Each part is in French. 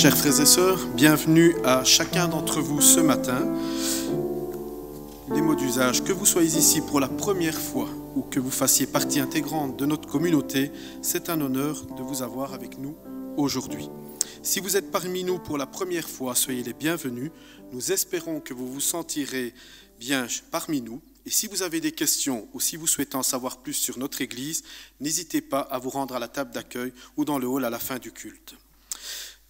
Chers frères et sœurs, bienvenue à chacun d'entre vous ce matin. Les mots d'usage, que vous soyez ici pour la première fois ou que vous fassiez partie intégrante de notre communauté, c'est un honneur de vous avoir avec nous aujourd'hui. Si vous êtes parmi nous pour la première fois, soyez les bienvenus. Nous espérons que vous vous sentirez bien parmi nous. Et si vous avez des questions ou si vous souhaitez en savoir plus sur notre Église, n'hésitez pas à vous rendre à la table d'accueil ou dans le hall à la fin du culte.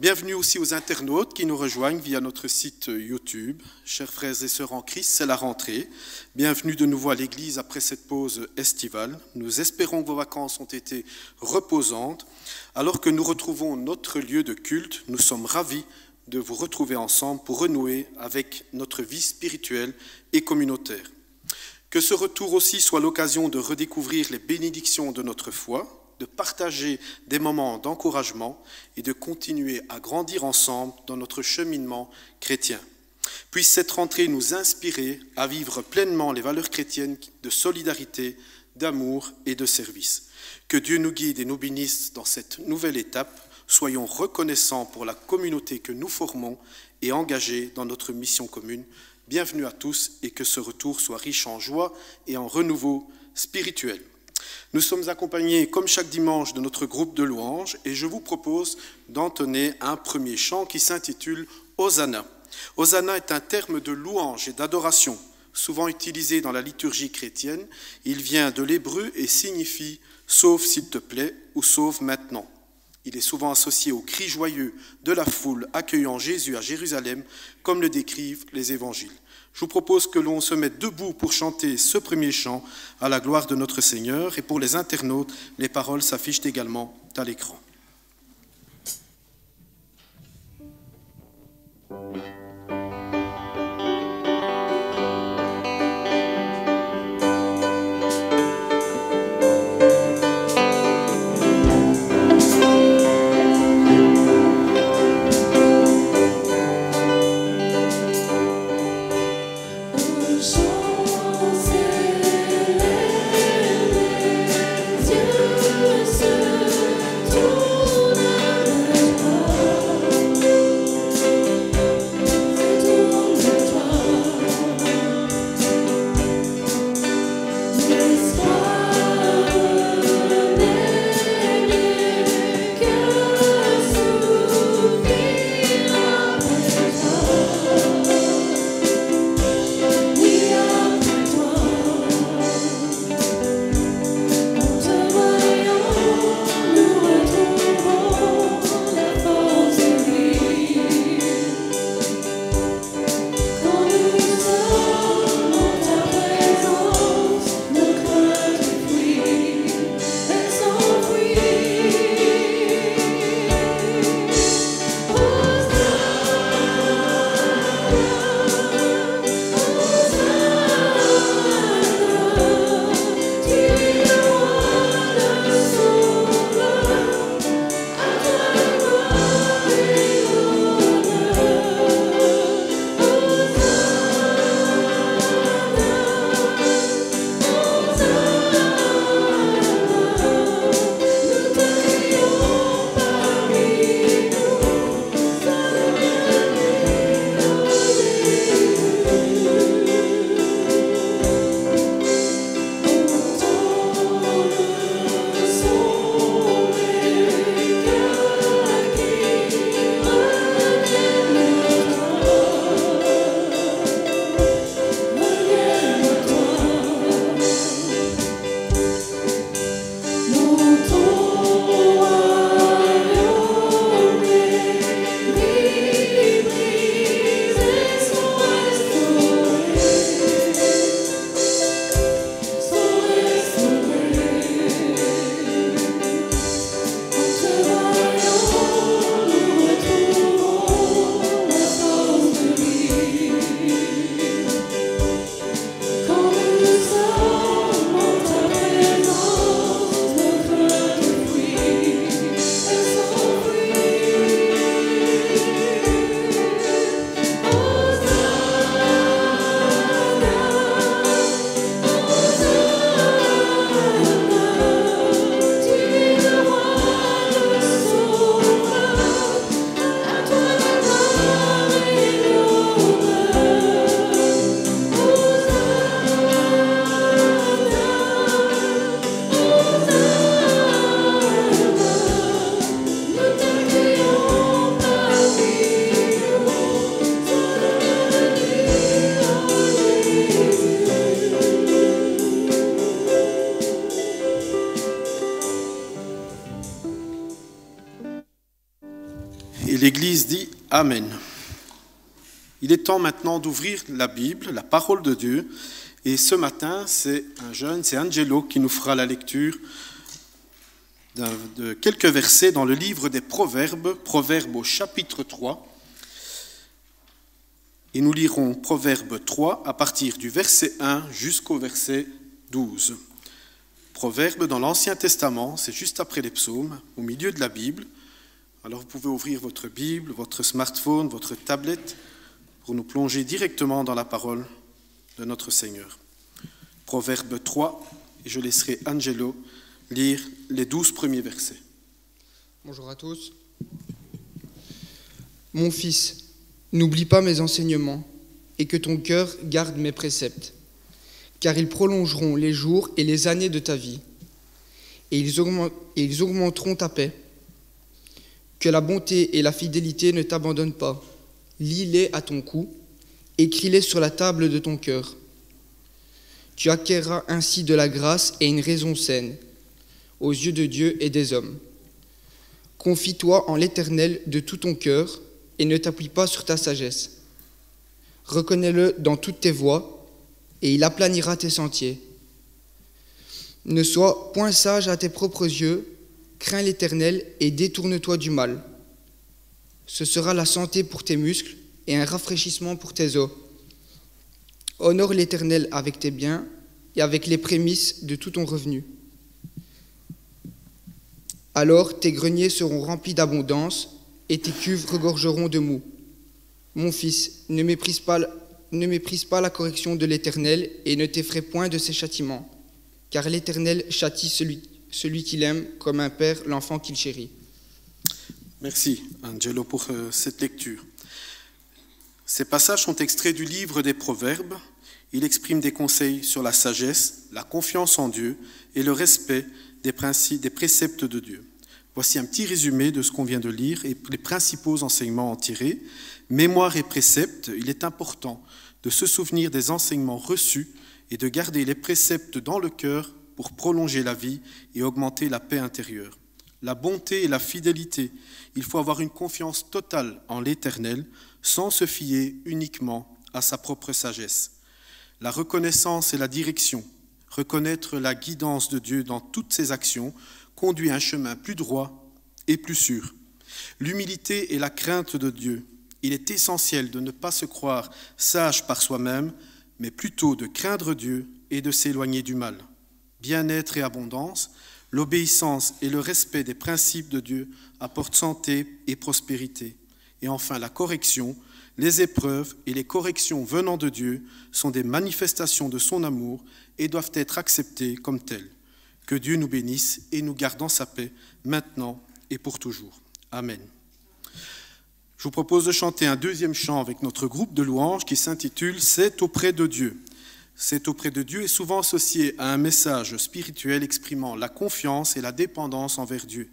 Bienvenue aussi aux internautes qui nous rejoignent via notre site YouTube. Chers frères et sœurs en Christ, c'est la rentrée. Bienvenue de nouveau à l'Église après cette pause estivale. Nous espérons que vos vacances ont été reposantes. Alors que nous retrouvons notre lieu de culte, nous sommes ravis de vous retrouver ensemble pour renouer avec notre vie spirituelle et communautaire. Que ce retour aussi soit l'occasion de redécouvrir les bénédictions de notre foi, de partager des moments d'encouragement et de continuer à grandir ensemble dans notre cheminement chrétien. Puisse cette rentrée nous inspirer à vivre pleinement les valeurs chrétiennes de solidarité, d'amour et de service. Que Dieu nous guide et nous bénisse dans cette nouvelle étape. Soyons reconnaissants pour la communauté que nous formons et engagés dans notre mission commune. Bienvenue à tous et que ce retour soit riche en joie et en renouveau spirituel. Nous sommes accompagnés, comme chaque dimanche, de notre groupe de louanges et je vous propose d'entonner un premier chant qui s'intitule « Hosanna ». Hosanna est un terme de louange et d'adoration, souvent utilisé dans la liturgie chrétienne. Il vient de l'hébreu et signifie « sauve s'il te plaît » ou « sauve maintenant ». Il est souvent associé au cri joyeux de la foule accueillant Jésus à Jérusalem, comme le décrivent les évangiles. Je vous propose que l'on se mette debout pour chanter ce premier chant à la gloire de notre Seigneur. Et pour les internautes, les paroles s'affichent également à l'écran. Tout l'Église dit Amen. Il est temps maintenant d'ouvrir la Bible, la parole de Dieu. Et ce matin, c'est Angelo qui nous fera la lecture de quelques versets dans le livre des Proverbes, Proverbes au chapitre 3. Et nous lirons Proverbes 3 à partir du verset 1 jusqu'au verset 12. Proverbes dans l'Ancien Testament, c'est juste après les psaumes, au milieu de la Bible. Alors vous pouvez ouvrir votre Bible, votre smartphone, votre tablette pour nous plonger directement dans la parole de notre Seigneur. Proverbe 3, et je laisserai Angelo lire les 12 premiers versets. Bonjour à tous. Mon fils, n'oublie pas mes enseignements et que ton cœur garde mes préceptes, car ils prolongeront les jours et les années de ta vie, et ils augmenteront ta paix. Que la bonté et la fidélité ne t'abandonnent pas. Lis-les à ton cou, écris-les sur la table de ton cœur. Tu acquerras ainsi de la grâce et une raison saine aux yeux de Dieu et des hommes. Confie-toi en l'Éternel de tout ton cœur et ne t'appuie pas sur ta sagesse. Reconnais-le dans toutes tes voies et il aplanira tes sentiers. Ne sois point sage à tes propres yeux, crains l'Éternel et détourne-toi du mal. Ce sera la santé pour tes muscles et un rafraîchissement pour tes os. Honore l'Éternel avec tes biens et avec les prémices de tout ton revenu. Alors tes greniers seront remplis d'abondance et tes cuves regorgeront de moût. Mon fils, ne méprise pas la correction de l'Éternel et ne t'effraie point de ses châtiments, car l'Éternel châtie celui qu'il aime comme un père l'enfant qu'il chérit. Merci Angelo pour cette lecture. Ces passages sont extraits du livre des Proverbes. Il exprime des conseils sur la sagesse, la confiance en Dieu et le respect des préceptes de Dieu. Voici un petit résumé de ce qu'on vient de lire et les principaux enseignements en tirer. Mémoire et préceptes, il est important de se souvenir des enseignements reçus et de garder les préceptes dans le cœur pour prolonger la vie et augmenter la paix intérieure. La bonté et la fidélité, il faut avoir une confiance totale en l'Éternel sans se fier uniquement à sa propre sagesse. La reconnaissance et la direction, reconnaître la guidance de Dieu dans toutes ses actions, conduit à un chemin plus droit et plus sûr. L'humilité et la crainte de Dieu, il est essentiel de ne pas se croire sage par soi-même, mais plutôt de craindre Dieu et de s'éloigner du mal. Bien-être et abondance, l'obéissance et le respect des principes de Dieu apportent santé et prospérité. Et enfin, la correction, les épreuves et les corrections venant de Dieu sont des manifestations de son amour et doivent être acceptées comme telles. Que Dieu nous bénisse et nous garde dans sa paix, maintenant et pour toujours. Amen. Je vous propose de chanter un deuxième chant avec notre groupe de louanges qui s'intitule « C'est auprès de Dieu ». C'est auprès de Dieu est souvent associé à un message spirituel exprimant la confiance et la dépendance envers Dieu.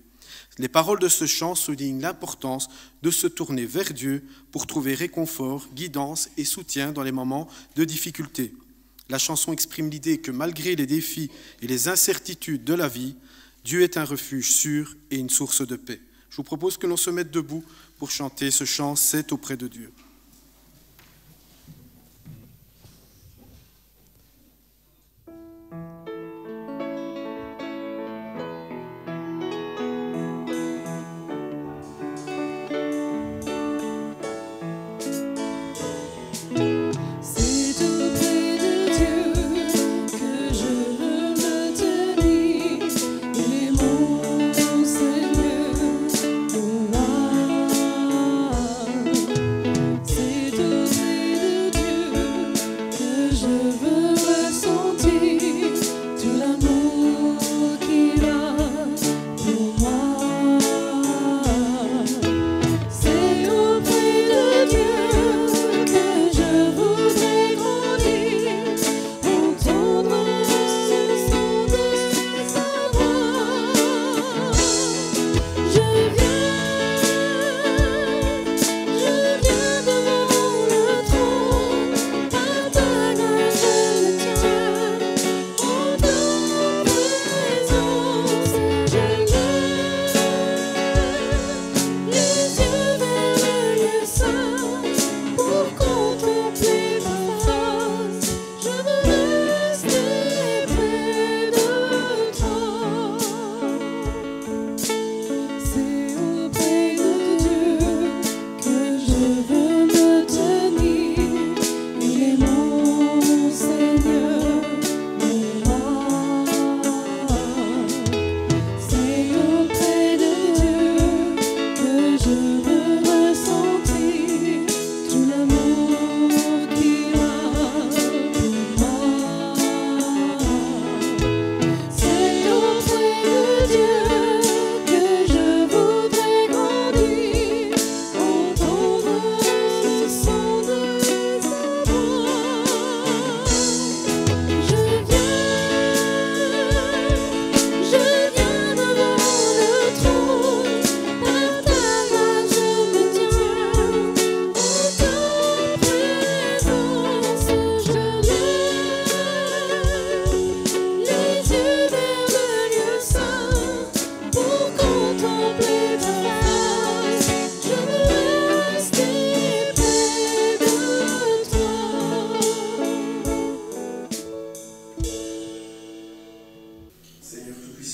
Les paroles de ce chant soulignent l'importance de se tourner vers Dieu pour trouver réconfort, guidance et soutien dans les moments de difficulté. La chanson exprime l'idée que malgré les défis et les incertitudes de la vie, Dieu est un refuge sûr et une source de paix. Je vous propose que l'on se mette debout pour chanter ce chant « C'est auprès de Dieu ».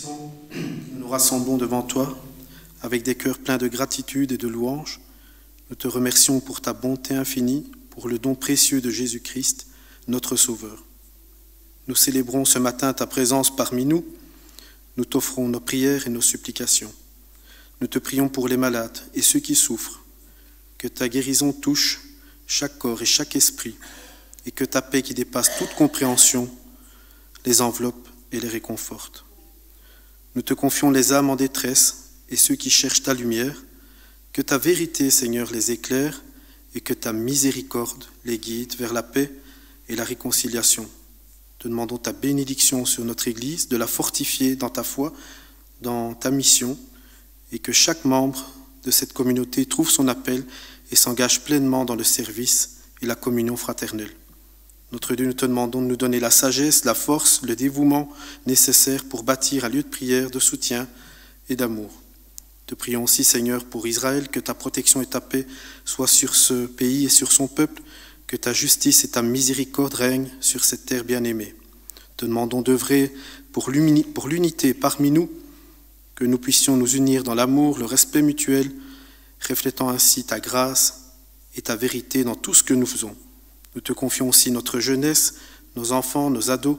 Nous nous rassemblons devant toi avec des cœurs pleins de gratitude et de louange. Nous te remercions pour ta bonté infinie, pour le don précieux de Jésus-Christ, notre Sauveur. Nous célébrons ce matin ta présence parmi nous. Nous t'offrons nos prières et nos supplications. Nous te prions pour les malades et ceux qui souffrent, que ta guérison touche chaque corps et chaque esprit, et que ta paix qui dépasse toute compréhension les enveloppe et les réconforte. Nous te confions les âmes en détresse et ceux qui cherchent ta lumière, que ta vérité, Seigneur, les éclaire et que ta miséricorde les guide vers la paix et la réconciliation. Te demandons ta bénédiction sur notre Église, de la fortifier dans ta foi, dans ta mission, et que chaque membre de cette communauté trouve son appel et s'engage pleinement dans le service et la communion fraternelle. Notre Dieu, nous te demandons de nous donner la sagesse, la force, le dévouement nécessaires pour bâtir un lieu de prière, de soutien et d'amour. Te prions aussi, Seigneur, pour Israël, que ta protection et ta paix soient sur ce pays et sur son peuple, que ta justice et ta miséricorde règnent sur cette terre bien-aimée. Te demandons d'œuvrer pour l'unité parmi nous, que nous puissions nous unir dans l'amour, le respect mutuel, reflétant ainsi ta grâce et ta vérité dans tout ce que nous faisons. Nous te confions aussi notre jeunesse, nos enfants, nos ados,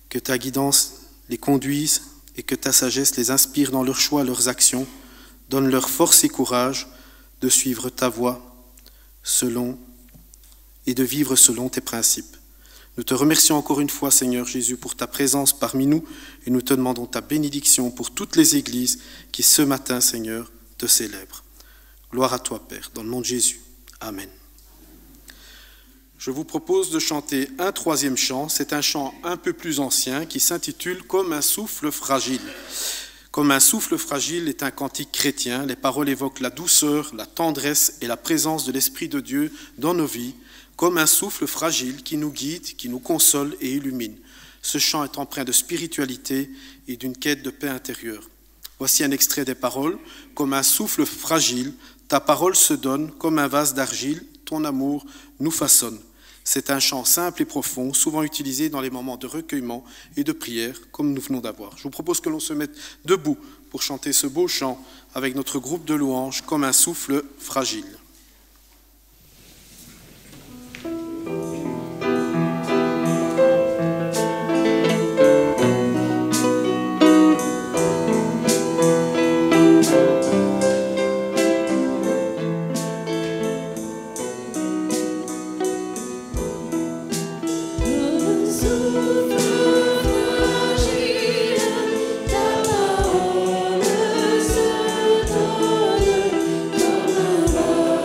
que ta guidance les conduise et que ta sagesse les inspire dans leurs choix, leurs actions, donne leur force et courage de suivre ta voie et de vivre selon tes principes. Nous te remercions encore une fois, Seigneur Jésus, pour ta présence parmi nous et nous te demandons ta bénédiction pour toutes les églises qui ce matin, Seigneur, te célèbrent. Gloire à toi, Père, dans le nom de Jésus. Amen. Je vous propose de chanter un troisième chant. C'est un chant un peu plus ancien qui s'intitule « Comme un souffle fragile ». Comme un souffle fragile est un cantique chrétien. Les paroles évoquent la douceur, la tendresse et la présence de l'Esprit de Dieu dans nos vies, comme un souffle fragile qui nous guide, qui nous console et illumine. Ce chant est empreint de spiritualité et d'une quête de paix intérieure. Voici un extrait des paroles. « Comme un souffle fragile, ta parole se donne, comme un vase d'argile, ton amour nous façonne. » C'est un chant simple et profond, souvent utilisé dans les moments de recueillement et de prière, comme nous venons d'avoir. Je vous propose que l'on se mette debout pour chanter ce beau chant avec notre groupe de louanges, comme un souffle fragile. Ta parole se donne comme un vase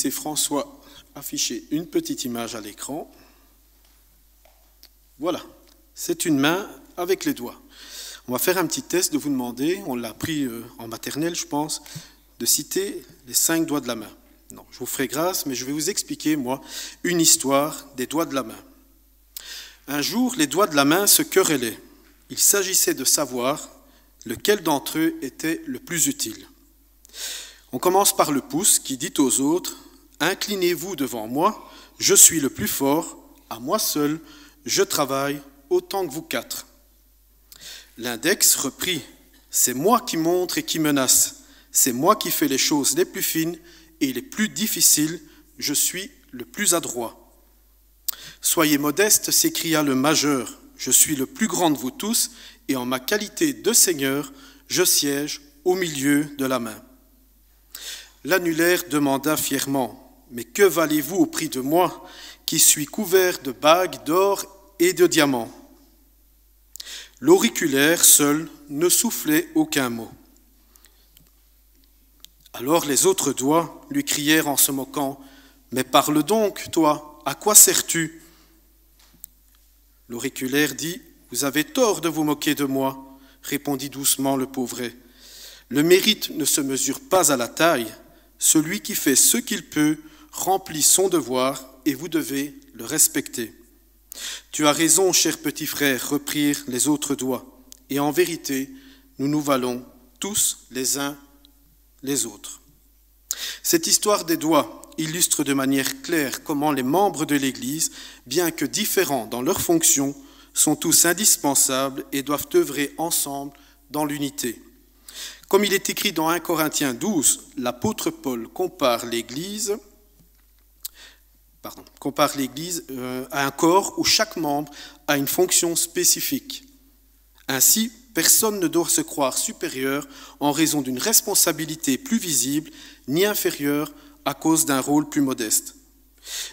laisser François afficher une petite image à l'écran. Voilà, c'est une main avec les doigts. On va faire un petit test de vous demander, on l'a appris en maternelle je pense, de citer les 5 doigts de la main. Non, je vous ferai grâce, mais je vais vous expliquer, moi, une histoire des doigts de la main. Un jour, les doigts de la main se querellaient. Il s'agissait de savoir lequel d'entre eux était le plus utile. On commence par le pouce qui dit aux autres « Inclinez-vous devant moi, je suis le plus fort, à moi seul, je travaille autant que vous 4. » L'index reprit « C'est moi qui montre et qui menace, c'est moi qui fais les choses les plus fines et les plus difficiles, je suis le plus adroit. » Soyez modeste, s'écria le majeur, je suis le plus grand de vous tous et en ma qualité de seigneur, je siège au milieu de la main. L'annulaire demanda fièrement, mais que valez-vous au prix de moi, qui suis couvert de bagues d'or et de diamants? L'auriculaire seul ne soufflait aucun mot. Alors les autres doigts lui crièrent en se moquant, mais parle donc, toi, à quoi sers-tu? L'auriculaire dit, vous avez tort de vous moquer de moi, répondit doucement le pauvret. Le mérite ne se mesure pas à la taille. Celui qui fait ce qu'il peut remplit son devoir et vous devez le respecter. Tu as raison, cher petit frère, reprirent les autres doigts. Et en vérité, nous nous valons tous les uns les autres. Cette histoire des doigts illustre de manière claire comment les membres de l'Église, bien que différents dans leurs fonctions, sont tous indispensables et doivent œuvrer ensemble dans l'unité. Comme il est écrit dans 1 Corinthiens 12, l'apôtre Paul compare l'Église à un corps où chaque membre a une fonction spécifique. Ainsi, personne ne doit se croire supérieur en raison d'une responsabilité plus visible, ni inférieur à cause d'un rôle plus modeste.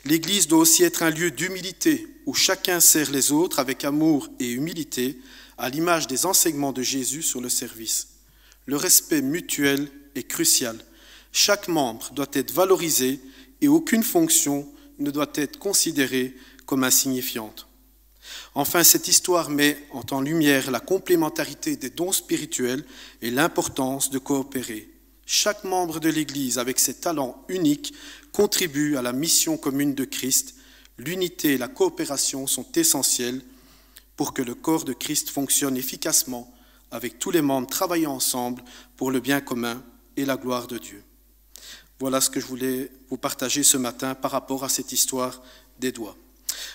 L'Église doit aussi être un lieu d'humilité où chacun sert les autres avec amour et humilité, à l'image des enseignements de Jésus sur le service. Le respect mutuel est crucial. Chaque membre doit être valorisé et aucune fonction ne doit être considérée comme insignifiante. Enfin, cette histoire met en lumière la complémentarité des dons spirituels et l'importance de coopérer. Chaque membre de l'Église, avec ses talents uniques, contribue à la mission commune de Christ. L'unité et la coopération sont essentielles pour que le corps de Christ fonctionne efficacement, avec tous les membres travaillant ensemble pour le bien commun et la gloire de Dieu. Voilà ce que je voulais vous partager ce matin par rapport à cette histoire des doigts.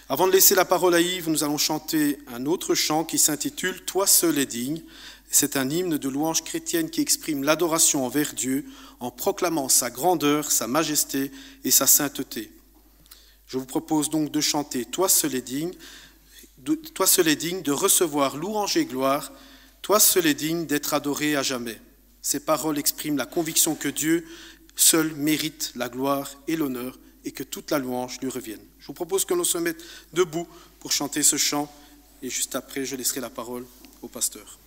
Avant de laisser la parole à Yves, nous allons chanter un autre chant qui s'intitule « Toi seul es digne ». C'est un hymne de louange chrétienne qui exprime l'adoration envers Dieu en proclamant sa grandeur, sa majesté et sa sainteté. Je vous propose donc de chanter « Toi seul es digne », de recevoir louange et gloire, toi seul es digne d'être adoré à jamais. Ces paroles expriment la conviction que Dieu seul mérite la gloire et l'honneur et que toute la louange lui revienne. Je vous propose que l'on se mette debout pour chanter ce chant et juste après, je laisserai la parole au pasteur.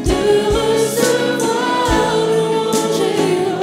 De recevoir louange et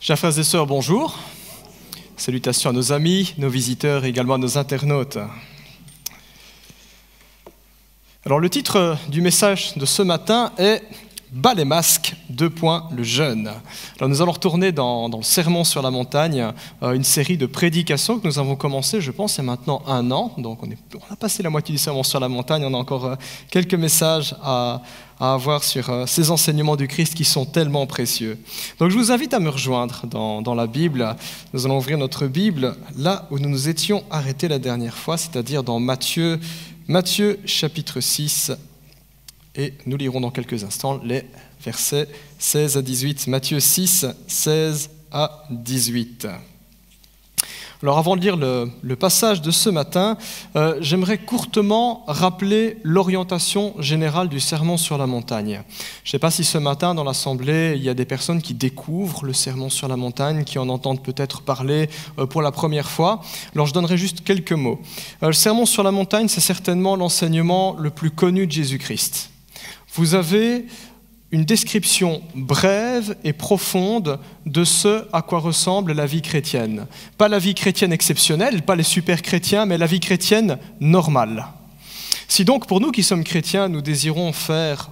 Chers frères et sœurs, bonjour. Salutations à nos amis, nos visiteurs et également à nos internautes. Alors le titre du message de ce matin est « Bas les masques, : le jeûne ». Alors nous allons retourner dans le Sermon sur la montagne, une série de prédications que nous avons commencé, je pense, il y a maintenant 1 an. Donc on a passé la moitié du Sermon sur la montagne, on a encore quelques messages à avoir sur ces enseignements du Christ qui sont tellement précieux. Donc je vous invite à me rejoindre dans la Bible. Nous allons ouvrir notre Bible là où nous nous étions arrêtés la dernière fois, c'est-à-dire dans Matthieu chapitre 6, et nous lirons dans quelques instants les versets 16 à 18. Matthieu 6, 16 à 18. Alors avant de lire le passage de ce matin, j'aimerais courtement rappeler l'orientation générale du Sermon sur la montagne. Je ne sais pas si ce matin dans l'Assemblée, il y a des personnes qui découvrent le Sermon sur la montagne, qui en entendent peut-être parler pour la première fois. Alors je donnerai juste quelques mots. Le Sermon sur la montagne, c'est certainement l'enseignement le plus connu de Jésus-Christ. Vous avez une description brève et profonde de ce à quoi ressemble la vie chrétienne. Pas la vie chrétienne exceptionnelle, pas les super chrétiens, mais la vie chrétienne normale. Si donc pour nous qui sommes chrétiens, nous désirons faire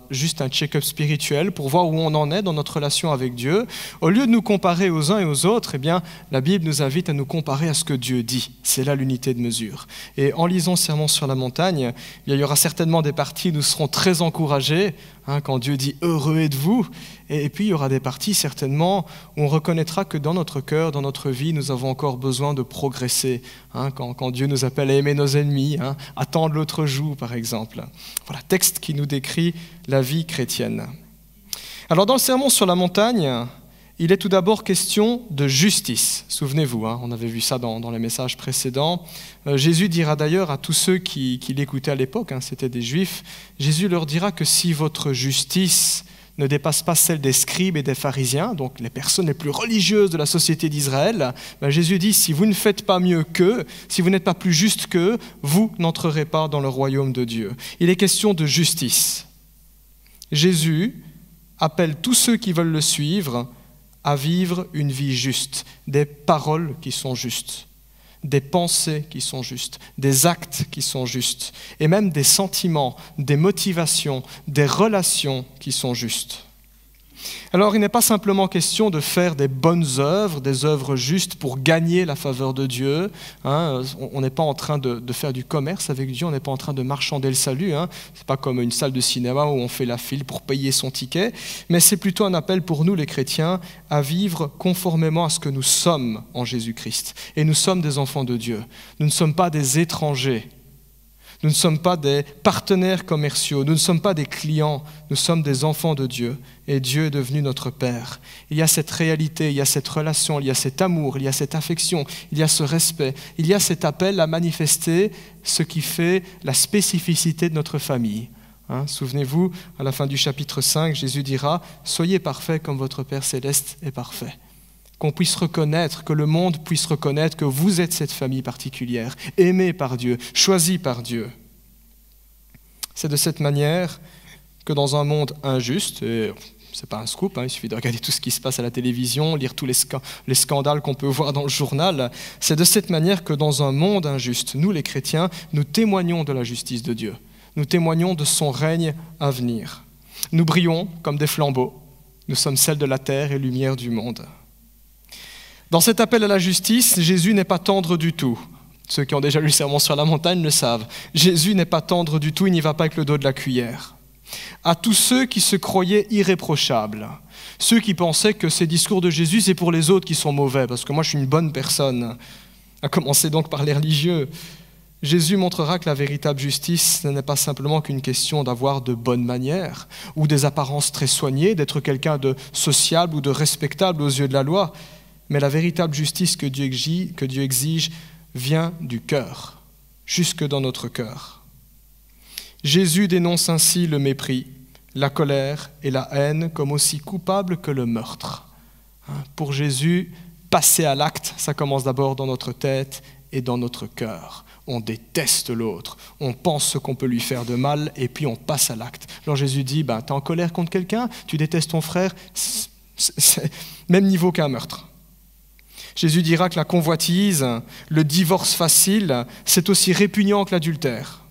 juste un check-up spirituel pour voir où on en est dans notre relation avec Dieu, au lieu de nous comparer aux uns et aux autres, eh bien, la Bible nous invite à nous comparer à ce que Dieu dit. C'est là l'unité de mesure. Et en lisant Sermon sur la montagne, il y aura certainement des parties où nous serons très encouragés, quand Dieu dit « heureux êtes-vous ». Et puis il y aura des parties certainement où on reconnaîtra que dans notre cœur, dans notre vie, nous avons encore besoin de progresser. Quand Dieu nous appelle à aimer nos ennemis, à tendre l'autre joue par exemple. Voilà, texte qui nous décrit la vie chrétienne. Alors dans le Sermon sur la montagne, il est tout d'abord question de justice. Souvenez-vous, on avait vu ça dans les messages précédents. Jésus dira d'ailleurs à tous ceux qui l'écoutaient à l'époque, c'était des Juifs, Jésus leur dira que si votre justice ne dépasse pas celle des scribes et des pharisiens, donc les personnes les plus religieuses de la société d'Israël, Jésus dit, si vous ne faites pas mieux qu'eux, si vous n'êtes pas plus juste qu'eux, vous n'entrerez pas dans le royaume de Dieu. Il est question de justice. Jésus appelle tous ceux qui veulent le suivre à vivre une vie juste, des paroles qui sont justes, des pensées qui sont justes, des actes qui sont justes, et même des sentiments, des motivations, des relations qui sont justes. Alors, il n'est pas simplement question de faire des bonnes œuvres, des œuvres justes pour gagner la faveur de Dieu. On n'est pas en train de faire du commerce avec Dieu, on n'est pas en train de marchander le salut. Ce n'est pas comme une salle de cinéma où on fait la file pour payer son ticket, mais c'est plutôt un appel pour nous, les chrétiens, à vivre conformément à ce que nous sommes en Jésus-Christ. Et nous sommes des enfants de Dieu. Nous ne sommes pas des étrangers. Nous ne sommes pas des partenaires commerciaux, nous ne sommes pas des clients, nous sommes des enfants de Dieu et Dieu est devenu notre Père. Il y a cette réalité, il y a cette relation, il y a cet amour, il y a cette affection, il y a ce respect, il y a cet appel à manifester ce qui fait la spécificité de notre famille. Souvenez-vous, à la fin du chapitre 5, Jésus dira « Soyez parfaits comme votre Père céleste est parfait ». Qu'on puisse reconnaître, que le monde puisse reconnaître que vous êtes cette famille particulière, aimée par Dieu, choisie par Dieu. C'est de cette manière que dans un monde injuste, et c'est pas un scoop, il suffit de regarder tout ce qui se passe à la télévision, lire tous les scandales qu'on peut voir dans le journal, c'est de cette manière que dans un monde injuste, nous les chrétiens, nous témoignons de la justice de Dieu, nous témoignons de son règne à venir. Nous brillons comme des flambeaux, nous sommes celles de la terre et lumière du monde. Dans cet appel à la justice, Jésus n'est pas tendre du tout. Ceux qui ont déjà lu le Sermon sur la montagne le savent. Jésus n'est pas tendre du tout, il n'y va pas avec le dos de la cuillère. À tous ceux qui se croyaient irréprochables, ceux qui pensaient que ces discours de Jésus, c'est pour les autres qui sont mauvais, parce que moi je suis une bonne personne, à commencer donc par les religieux. Jésus montrera que la véritable justice, ce n'est pas simplement qu'une question d'avoir de bonnes manières, ou des apparences très soignées, d'être quelqu'un de sociable ou de respectable aux yeux de la loi. Mais la véritable justice que Dieu exige vient du cœur, jusque dans notre cœur. Jésus dénonce ainsi le mépris, la colère et la haine comme aussi coupables que le meurtre. Pour Jésus, passer à l'acte, ça commence d'abord dans notre tête et dans notre cœur. On déteste l'autre, on pense ce qu'on peut lui faire de mal et puis on passe à l'acte. Alors Jésus dit, t'es en colère contre quelqu'un, tu détestes ton frère, C'est même niveau qu'un meurtre. Jésus dira que la convoitise, le divorce facile, c'est aussi répugnant que l'adultère.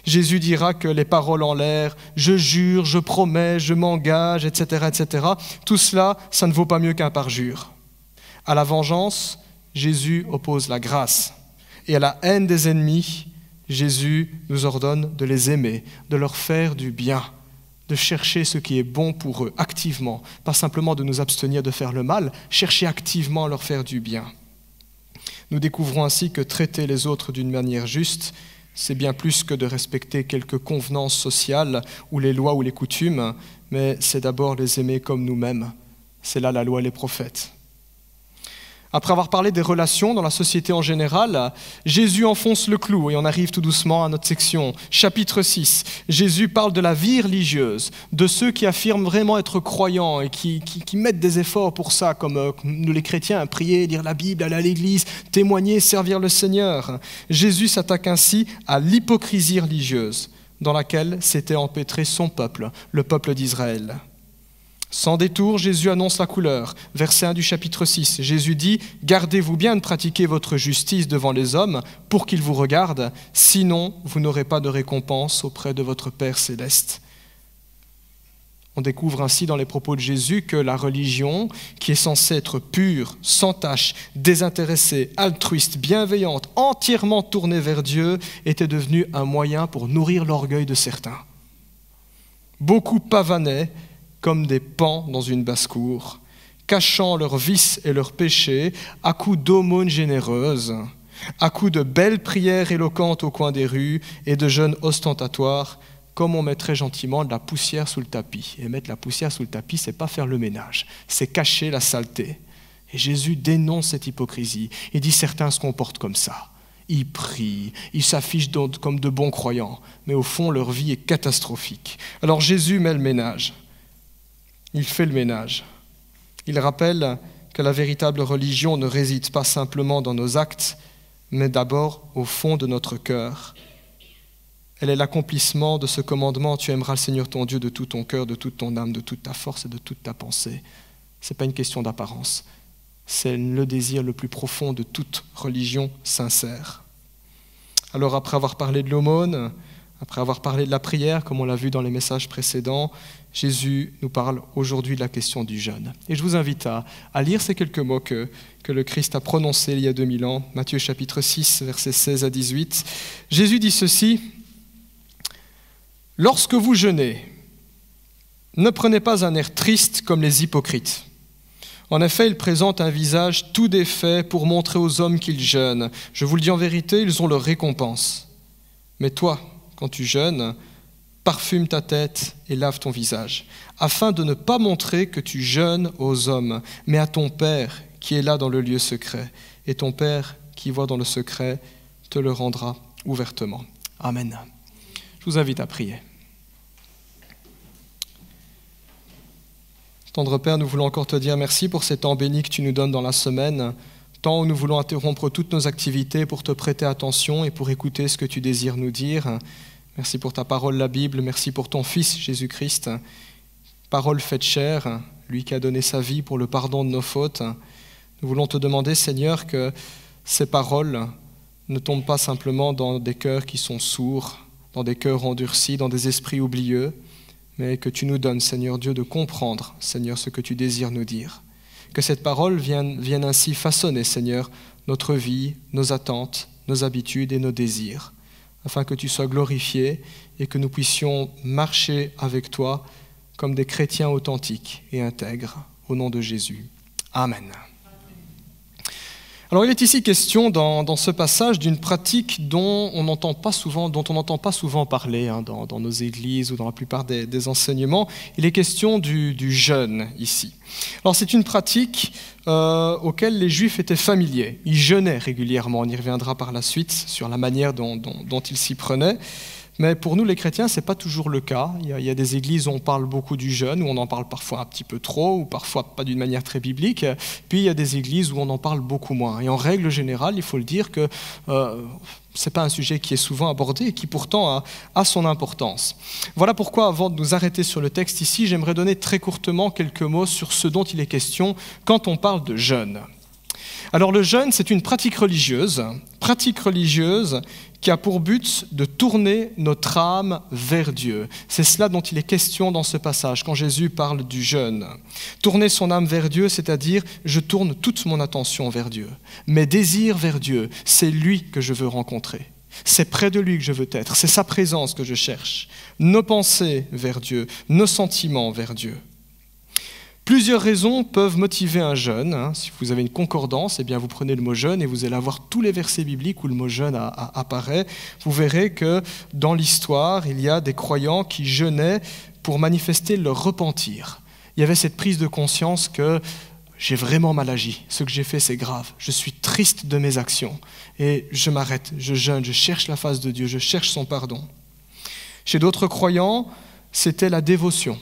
Jésus dira que les paroles en l'air, je jure, je promets, je m'engage, etc., etc., tout cela, ça ne vaut pas mieux qu'un parjure. À la vengeance, Jésus oppose la grâce. Et à la haine des ennemis, Jésus nous ordonne de les aimer, de leur faire du bien, de chercher ce qui est bon pour eux, activement, pas simplement de nous abstenir de faire le mal, chercher activement à leur faire du bien. Nous découvrons ainsi que traiter les autres d'une manière juste, c'est bien plus que de respecter quelques convenances sociales ou les lois ou les coutumes, mais c'est d'abord les aimer comme nous-mêmes. C'est là la loi et les prophètes. Après avoir parlé des relations dans la société en général, Jésus enfonce le clou et on arrive tout doucement à notre section. Chapitre 6, Jésus parle de la vie religieuse, de ceux qui affirment vraiment être croyants et qui mettent des efforts pour ça, comme nous les chrétiens, prier, lire la Bible, aller à l'église, témoigner, servir le Seigneur. Jésus s'attaque ainsi à l'hypocrisie religieuse dans laquelle s'était empêtré son peuple, le peuple d'Israël. Sans détour, Jésus annonce la couleur. Verset 1 du chapitre 6, Jésus dit « Gardez-vous bien de pratiquer votre justice devant les hommes pour qu'ils vous regardent, sinon vous n'aurez pas de récompense auprès de votre Père céleste. » On découvre ainsi dans les propos de Jésus que la religion, qui est censée être pure, sans tache, désintéressée, altruiste, bienveillante, entièrement tournée vers Dieu, était devenue un moyen pour nourrir l'orgueil de certains. Beaucoup pavanaient comme des paons dans une basse-cour, cachant leurs vices et leurs péchés à coups d'aumônes généreuses, à coups de belles prières éloquentes au coin des rues et de jeûnes ostentatoires, comme on mettrait gentiment de la poussière sous le tapis. Et mettre la poussière sous le tapis, c'est pas faire le ménage, c'est cacher la saleté. Et Jésus dénonce cette hypocrisie. Il dit certains se comportent comme ça. Ils prient, ils s'affichent comme de bons croyants, mais au fond, leur vie est catastrophique. Alors Jésus met le ménage. Il fait le ménage. Il rappelle que la véritable religion ne réside pas simplement dans nos actes, mais d'abord au fond de notre cœur. Elle est l'accomplissement de ce commandement « Tu aimeras le Seigneur ton Dieu de tout ton cœur, de toute ton âme, de toute ta force et de toute ta pensée ». Ce n'est pas une question d'apparence, c'est le désir le plus profond de toute religion sincère. Alors après avoir parlé de l'aumône, après avoir parlé de la prière, comme on l'a vu dans les messages précédents, Jésus nous parle aujourd'hui de la question du jeûne. Et je vous invite à lire ces quelques mots que le Christ a prononcés il y a 2000 ans, Matthieu chapitre 6, versets 16 à 18. Jésus dit ceci, « Lorsque vous jeûnez, ne prenez pas un air triste comme les hypocrites. En effet, ils présentent un visage tout défait pour montrer aux hommes qu'ils jeûnent. Je vous le dis en vérité, ils ont leur récompense. Mais toi, quand tu jeûnes, parfume ta tête et lave ton visage, afin de ne pas montrer que tu jeûnes aux hommes, mais à ton Père qui est là dans le lieu secret. Et ton Père qui voit dans le secret te le rendra ouvertement. » Amen. Je vous invite à prier. Tendre Père, nous voulons encore te dire merci pour ces temps bénis que tu nous donnes dans la semaine, temps où nous voulons interrompre toutes nos activités pour te prêter attention et pour écouter ce que tu désires nous dire. Merci pour ta parole, la Bible. Merci pour ton Fils, Jésus-Christ. Parole faite chair, lui qui a donné sa vie pour le pardon de nos fautes. Nous voulons te demander, Seigneur, que ces paroles ne tombent pas simplement dans des cœurs qui sont sourds, dans des cœurs endurcis, dans des esprits oublieux, mais que tu nous donnes, Seigneur Dieu, de comprendre, Seigneur, ce que tu désires nous dire. Que cette parole vienne ainsi façonner, Seigneur, notre vie, nos attentes, nos habitudes et nos désirs, afin que tu sois glorifié et que nous puissions marcher avec toi comme des chrétiens authentiques et intègres, au nom de Jésus. Amen. Alors il est ici question dans ce passage d'une pratique dont on n'entend pas souvent parler dans nos églises ou dans la plupart des enseignements. Il est question du jeûne ici. Alors c'est une pratique auquel les Juifs étaient familiers. Ils jeûnaient régulièrement, on y reviendra par la suite sur la manière dont ils s'y prenaient. Mais pour nous, les chrétiens, ce n'est pas toujours le cas. Il y a des églises où on parle beaucoup du jeûne, où on en parle parfois un petit peu trop, ou parfois pas d'une manière très biblique. Puis il y a des églises où on en parle beaucoup moins. Et en règle générale, il faut le dire que ce n'est pas un sujet qui est souvent abordé et qui pourtant a son importance. Voilà pourquoi, avant de nous arrêter sur le texte ici, j'aimerais donner très courtement quelques mots sur ce dont il est question quand on parle de jeûne. Alors le jeûne, c'est une pratique religieuse qui a pour but de tourner notre âme vers Dieu. C'est cela dont il est question dans ce passage, quand Jésus parle du jeûne. Tourner son âme vers Dieu, c'est-à-dire je tourne toute mon attention vers Dieu. Mes désirs vers Dieu, c'est lui que je veux rencontrer. C'est près de lui que je veux être, c'est sa présence que je cherche. Nos pensées vers Dieu, nos sentiments vers Dieu. Plusieurs raisons peuvent motiver un jeûne. Si vous avez une concordance, eh bien vous prenez le mot jeûne et vous allez avoir tous les versets bibliques où le mot jeûne apparaît. Vous verrez que dans l'histoire, il y a des croyants qui jeûnaient pour manifester leur repentir. Il y avait cette prise de conscience que j'ai vraiment mal agi. Ce que j'ai fait, c'est grave. Je suis triste de mes actions. Et je m'arrête, je jeûne, je cherche la face de Dieu, je cherche son pardon. Chez d'autres croyants, c'était la dévotion.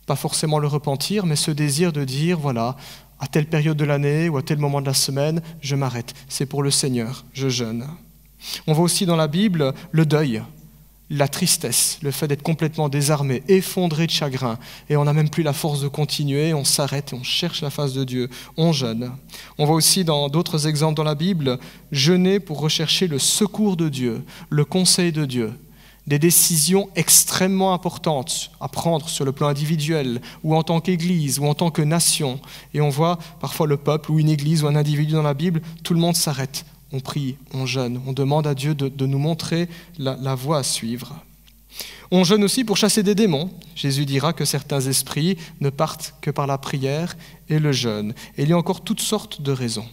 Pas forcément le repentir, mais ce désir de dire, voilà, à telle période de l'année ou à tel moment de la semaine, je m'arrête. C'est pour le Seigneur, je jeûne. On voit aussi dans la Bible le deuil, la tristesse, le fait d'être complètement désarmé, effondré de chagrin, et on n'a même plus la force de continuer, on s'arrête, on cherche la face de Dieu, on jeûne. On voit aussi dans d'autres exemples dans la Bible, jeûner pour rechercher le secours de Dieu, le conseil de Dieu. Des décisions extrêmement importantes à prendre sur le plan individuel, ou en tant qu'Église, ou en tant que nation. Et on voit parfois le peuple, ou une Église, ou un individu dans la Bible, tout le monde s'arrête. On prie, on jeûne, on demande à Dieu de nous montrer la voie à suivre. On jeûne aussi pour chasser des démons. Jésus dira que certains esprits ne partent que par la prière et le jeûne. Et il y a encore toutes sortes de raisons.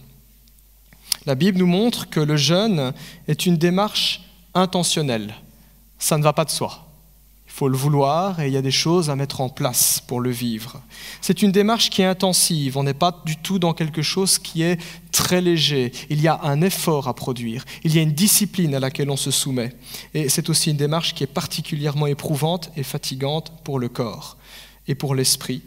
La Bible nous montre que le jeûne est une démarche intentionnelle. Ça ne va pas de soi. Il faut le vouloir et il y a des choses à mettre en place pour le vivre. C'est une démarche qui est intensive. On n'est pas du tout dans quelque chose qui est très léger. Il y a un effort à produire. Il y a une discipline à laquelle on se soumet. Et c'est aussi une démarche qui est particulièrement éprouvante et fatigante pour le corps et pour l'esprit.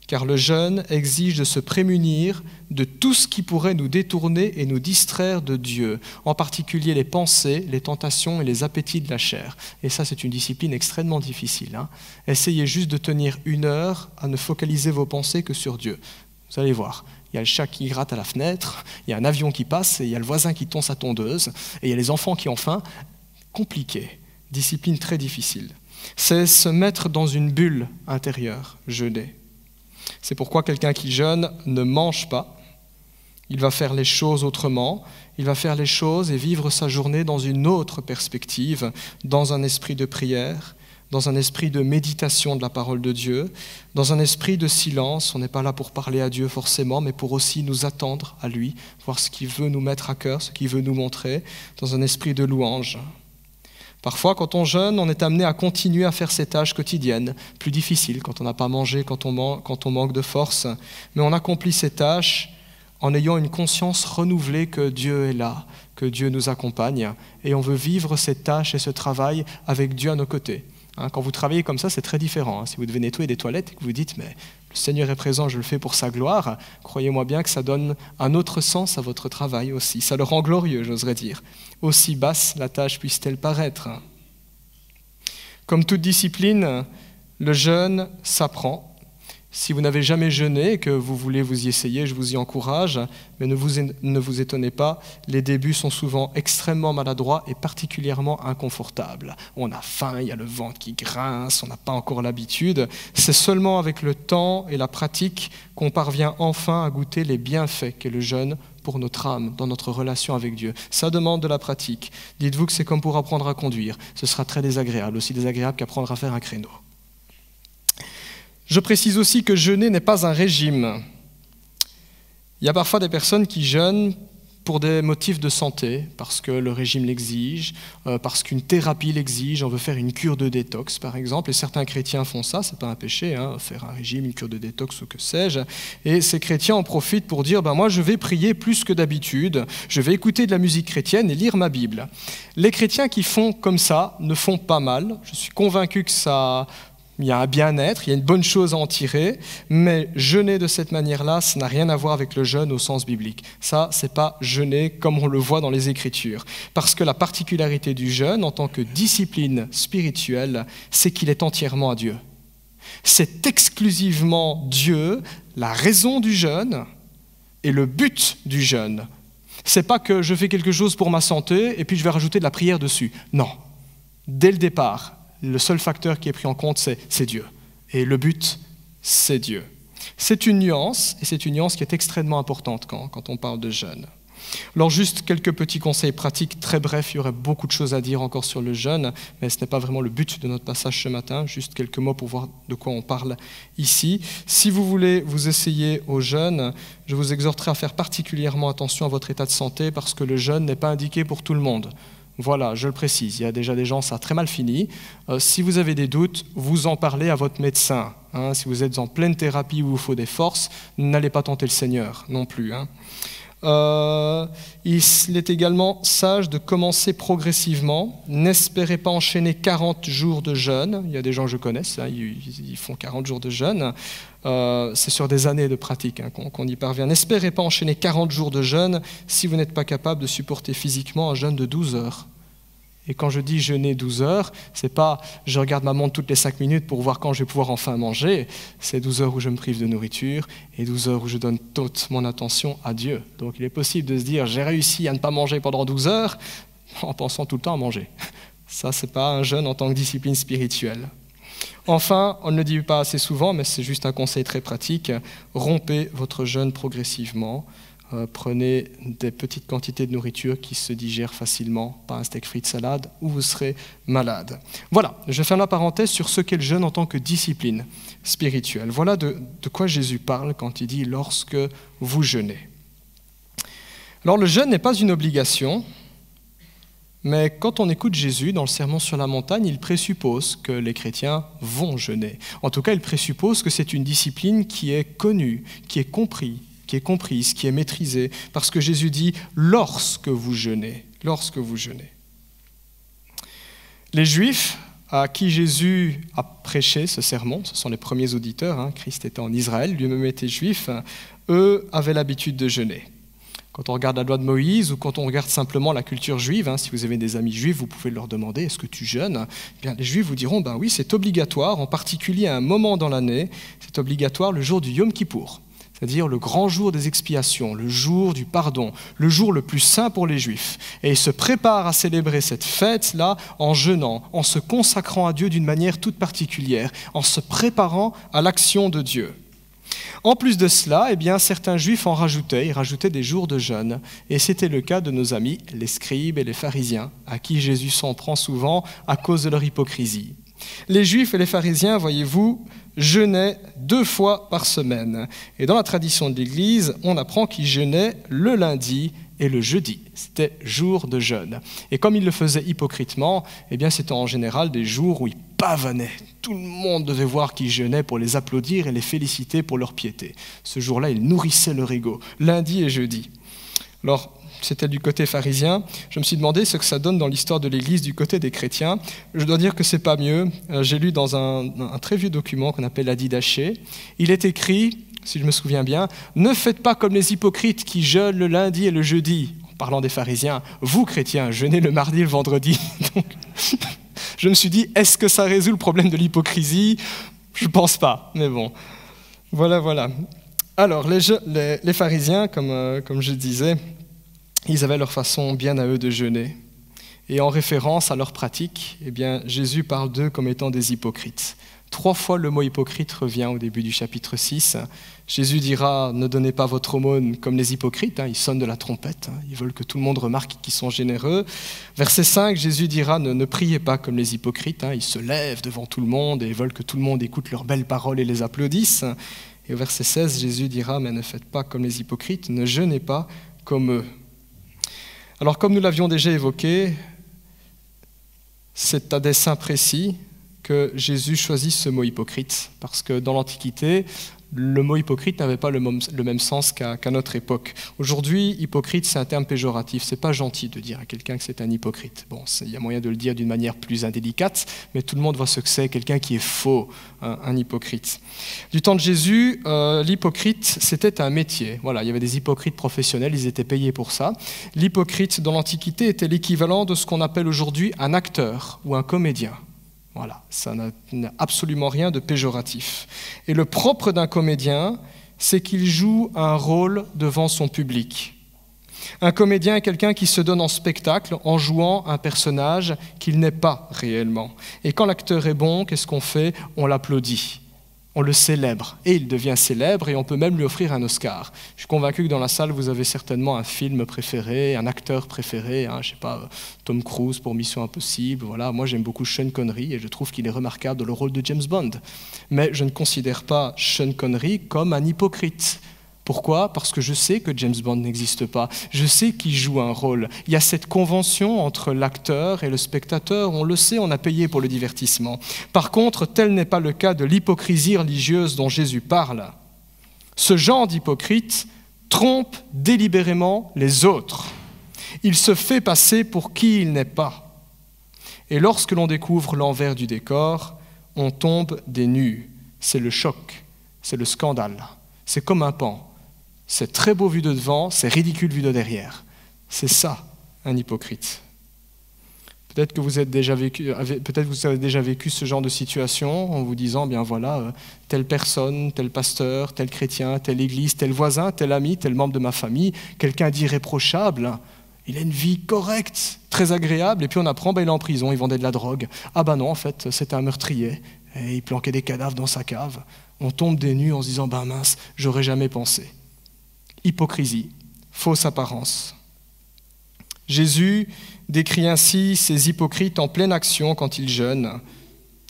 Car le jeûne exige de se prémunir de tout ce qui pourrait nous détourner et nous distraire de Dieu, en particulier les pensées, les tentations et les appétits de la chair. Et ça, c'est une discipline extrêmement difficile. Essayez juste de tenir 1 heure à ne focaliser vos pensées que sur Dieu. Vous allez voir, il y a le chat qui gratte à la fenêtre, il y a un avion qui passe, et il y a le voisin qui tond sa tondeuse, et il y a les enfants qui ont faim. Compliqué, discipline très difficile. C'est se mettre dans une bulle intérieure, jeûner. C'est pourquoi quelqu'un qui jeûne ne mange pas. Il va faire les choses autrement. Il va faire les choses et vivre sa journée dans une autre perspective, dans un esprit de prière, dans un esprit de méditation de la parole de Dieu, dans un esprit de silence. On n'est pas là pour parler à Dieu forcément, mais pour aussi nous attendre à lui, voir ce qu'il veut nous mettre à cœur, ce qu'il veut nous montrer, dans un esprit de louange. Parfois, quand on jeûne, on est amené à continuer à faire ses tâches quotidiennes, plus difficiles quand on n'a pas mangé, quand on manque de force. Mais on accomplit ces tâches en ayant une conscience renouvelée que Dieu est là, que Dieu nous accompagne, et on veut vivre cette tâche et ce travail avec Dieu à nos côtés. Quand vous travaillez comme ça, c'est très différent. Si vous devez nettoyer des toilettes et que vous dites « mais le Seigneur est présent, je le fais pour sa gloire », croyez-moi bien que ça donne un autre sens à votre travail aussi. Ça le rend glorieux, j'oserais dire. Aussi basse la tâche puisse-t-elle paraître. Comme toute discipline, le jeûne s'apprend. Si vous n'avez jamais jeûné et que vous voulez vous y essayer, je vous y encourage, mais ne vous étonnez pas, les débuts sont souvent extrêmement maladroits et particulièrement inconfortables. On a faim, il y a le ventre qui grince, on n'a pas encore l'habitude. C'est seulement avec le temps et la pratique qu'on parvient enfin à goûter les bienfaits qu'est le jeûne pour notre âme, dans notre relation avec Dieu. Ça demande de la pratique. Dites-vous que c'est comme pour apprendre à conduire. Ce sera très désagréable, aussi désagréable qu'apprendre à faire un créneau. Je précise aussi que jeûner n'est pas un régime. Il y a parfois des personnes qui jeûnent pour des motifs de santé, parce que le régime l'exige, parce qu'une thérapie l'exige, on veut faire une cure de détox par exemple, et certains chrétiens font ça, c'est pas un péché, faire un régime, une cure de détox ou que sais-je, et ces chrétiens en profitent pour dire, moi je vais prier plus que d'habitude, je vais écouter de la musique chrétienne et lire ma Bible. Les chrétiens qui font comme ça ne font pas mal, je suis convaincu que il y a un bien-être, il y a une bonne chose à en tirer, mais jeûner de cette manière-là, ça n'a rien à voir avec le jeûne au sens biblique. Ça, c'est pas jeûner comme on le voit dans les Écritures. Parce que la particularité du jeûne, en tant que discipline spirituelle, c'est qu'il est entièrement à Dieu. C'est exclusivement Dieu, la raison du jeûne et le but du jeûne. C'est pas que je fais quelque chose pour ma santé et puis je vais rajouter de la prière dessus. Non. Dès le départ, le seul facteur qui est pris en compte, c'est Dieu. Et le but, c'est Dieu. C'est une nuance, et c'est une nuance qui est extrêmement importante quand on parle de jeûne. Alors juste quelques petits conseils pratiques, très brefs, il y aurait beaucoup de choses à dire encore sur le jeûne, mais ce n'est pas vraiment le but de notre passage ce matin, juste quelques mots pour voir de quoi on parle ici. Si vous voulez vous essayer au jeûne, je vous exhorterai à faire particulièrement attention à votre état de santé, parce que le jeûne n'est pas indiqué pour tout le monde. Voilà, je le précise, il y a déjà des gens, ça a très mal fini. Si vous avez des doutes, vous en parlez à votre médecin. Si vous êtes en pleine thérapie où il vous faut des forces, n'allez pas tenter le Seigneur non plus. Il est également sage de commencer progressivement. N'espérez pas enchaîner 40 jours de jeûne. Il y a des gens que je connais, ils font 40 jours de jeûne. C'est sur des années de pratique qu'on y parvient. N'espérez pas enchaîner 40 jours de jeûne si vous n'êtes pas capable de supporter physiquement un jeûne de 12 heures. Et quand je dis jeûner 12 heures, c'est pas je regarde ma montre toutes les 5 minutes pour voir quand je vais pouvoir enfin manger. C'est 12 heures où je me prive de nourriture et 12 heures où je donne toute mon attention à Dieu. Donc il est possible de se dire j'ai réussi à ne pas manger pendant 12 heures en pensant tout le temps à manger. Ça, c'est pas un jeûne en tant que discipline spirituelle. Enfin, on ne le dit pas assez souvent, mais c'est juste un conseil très pratique, rompez votre jeûne progressivement. Prenez des petites quantités de nourriture qui se digèrent facilement, pas un steak frites salade, ou vous serez malade. Voilà, je ferme la parenthèse sur ce qu'est le jeûne en tant que discipline spirituelle. Voilà de quoi Jésus parle quand il dit « lorsque vous jeûnez ». Alors le jeûne n'est pas une obligation, mais quand on écoute Jésus dans le Sermon sur la montagne, il présuppose que les chrétiens vont jeûner. En tout cas, il présuppose que c'est une discipline qui est connue, qui est comprise, qui est maîtrisée, parce que Jésus dit « lorsque vous jeûnez ». Lorsque vous jeûnez. Les Juifs à qui Jésus a prêché ce sermon, ce sont les premiers auditeurs, Christ était en Israël, lui-même était juif, eux avaient l'habitude de jeûner. Quand on regarde la loi de Moïse ou quand on regarde simplement la culture juive, si vous avez des amis juifs, vous pouvez leur demander « est-ce que tu jeûnes ?» Bien, les Juifs vous diront « oui, c'est obligatoire, en particulier à un moment dans l'année, c'est obligatoire le jour du Yom Kippour ». C'est-à-dire le grand jour des expiations, le jour du pardon, le jour le plus saint pour les Juifs. Et ils se préparent à célébrer cette fête-là en jeûnant, en se consacrant à Dieu d'une manière toute particulière, en se préparant à l'action de Dieu. En plus de cela, certains Juifs en rajoutaient, ils rajoutaient des jours de jeûne. Et c'était le cas de nos amis, les scribes et les pharisiens, à qui Jésus s'en prend souvent à cause de leur hypocrisie. Les Juifs et les pharisiens, voyez-vous, jeûnaient 2 fois par semaine. Et dans la tradition de l'Église, on apprend qu'ils jeûnaient le lundi et le jeudi. C'était jour de jeûne. Et comme ils le faisaient hypocritement, c'était en général des jours où ils pavanaient. Tout le monde devait voir qu'ils jeûnaient pour les applaudir et les féliciter pour leur piété. Ce jour-là, ils nourrissaient leur ego, lundi et jeudi. Alors, c'était du côté pharisien. Je me suis demandé ce que ça donne dans l'histoire de l'Église du côté des chrétiens. Je dois dire que c'est pas mieux. J'ai lu dans un très vieux document qu'on appelle la Didaché. Il est écrit, si je me souviens bien, « Ne faites pas comme les hypocrites qui jeûnent le lundi et le jeudi. » En parlant des pharisiens, vous chrétiens, jeûnez le mardi et le vendredi. Donc, je me suis dit, est-ce que ça résout le problème de l'hypocrisie ? Je ne pense pas, mais bon. Voilà. Alors, les pharisiens, comme je disais, ils avaient leur façon bien à eux de jeûner. Et en référence à leur pratique, Jésus parle d'eux comme étant des hypocrites. 3 fois le mot hypocrite revient au début du chapitre 6. Jésus dira « Ne donnez pas votre aumône comme les hypocrites », ils sonnent de la trompette, ils veulent que tout le monde remarque qu'ils sont généreux. Verset 5, Jésus dira « Ne priez pas comme les hypocrites », ils se lèvent devant tout le monde et veulent que tout le monde écoute leurs belles paroles et les applaudisse. Et au verset 16, Jésus dira « Mais ne faites pas comme les hypocrites, ne jeûnez pas comme eux ». Alors comme nous l'avions déjà évoqué, c'est à dessein précis que Jésus choisit ce mot hypocrite, parce que dans l'Antiquité, le mot hypocrite n'avait pas le même sens qu'à notre époque. Aujourd'hui, hypocrite, c'est un terme péjoratif. C'est pas gentil de dire à quelqu'un que c'est un hypocrite. Bon, il y a moyen de le dire d'une manière plus indélicate, mais tout le monde voit ce que c'est, quelqu'un qui est faux, un hypocrite. Du temps de Jésus, l'hypocrite, c'était un métier. Voilà, il y avait des hypocrites professionnels, ils étaient payés pour ça. L'hypocrite, dans l'Antiquité, était l'équivalent de ce qu'on appelle aujourd'hui un acteur ou un comédien. Voilà, ça n'a absolument rien de péjoratif. Et le propre d'un comédien, c'est qu'il joue un rôle devant son public. Un comédien est quelqu'un qui se donne en spectacle en jouant un personnage qu'il n'est pas réellement. Et quand l'acteur est bon, qu'est-ce qu'on fait? On l'applaudit. On le célèbre, et il devient célèbre, et on peut même lui offrir un Oscar. Je suis convaincu que dans la salle, vous avez certainement un film préféré, un acteur préféré, je sais pas, Tom Cruise pour Mission Impossible, voilà. Moi j'aime beaucoup Sean Connery, et je trouve qu'il est remarquable dans le rôle de James Bond. Mais je ne considère pas Sean Connery comme un hypocrite. Pourquoi? Parce que je sais que James Bond n'existe pas. Je sais qu'il joue un rôle. Il y a cette convention entre l'acteur et le spectateur. On le sait, on a payé pour le divertissement. Par contre, tel n'est pas le cas de l'hypocrisie religieuse dont Jésus parle. Ce genre d'hypocrite trompe délibérément les autres. Il se fait passer pour qui il n'est pas. Et lorsque l'on découvre l'envers du décor, on tombe des nues. C'est le choc, c'est le scandale. C'est comme un pan. C'est très beau vu de devant, c'est ridicule vu de derrière. C'est ça, un hypocrite. Peut-être que vous avez déjà vécu ce genre de situation en vous disant, bien voilà, telle personne, tel pasteur, tel chrétien, telle église, tel voisin, tel ami, tel membre de ma famille, quelqu'un d'irréprochable, il a une vie correcte, très agréable, et puis on apprend, il est en prison, il vendait de la drogue. Ah ben non, en fait, c'était un meurtrier, et il planquait des cadavres dans sa cave. On tombe des nues en se disant, mince, j'aurais jamais pensé. Hypocrisie, fausse apparence. Jésus décrit ainsi ces hypocrites en pleine action quand ils jeûnent.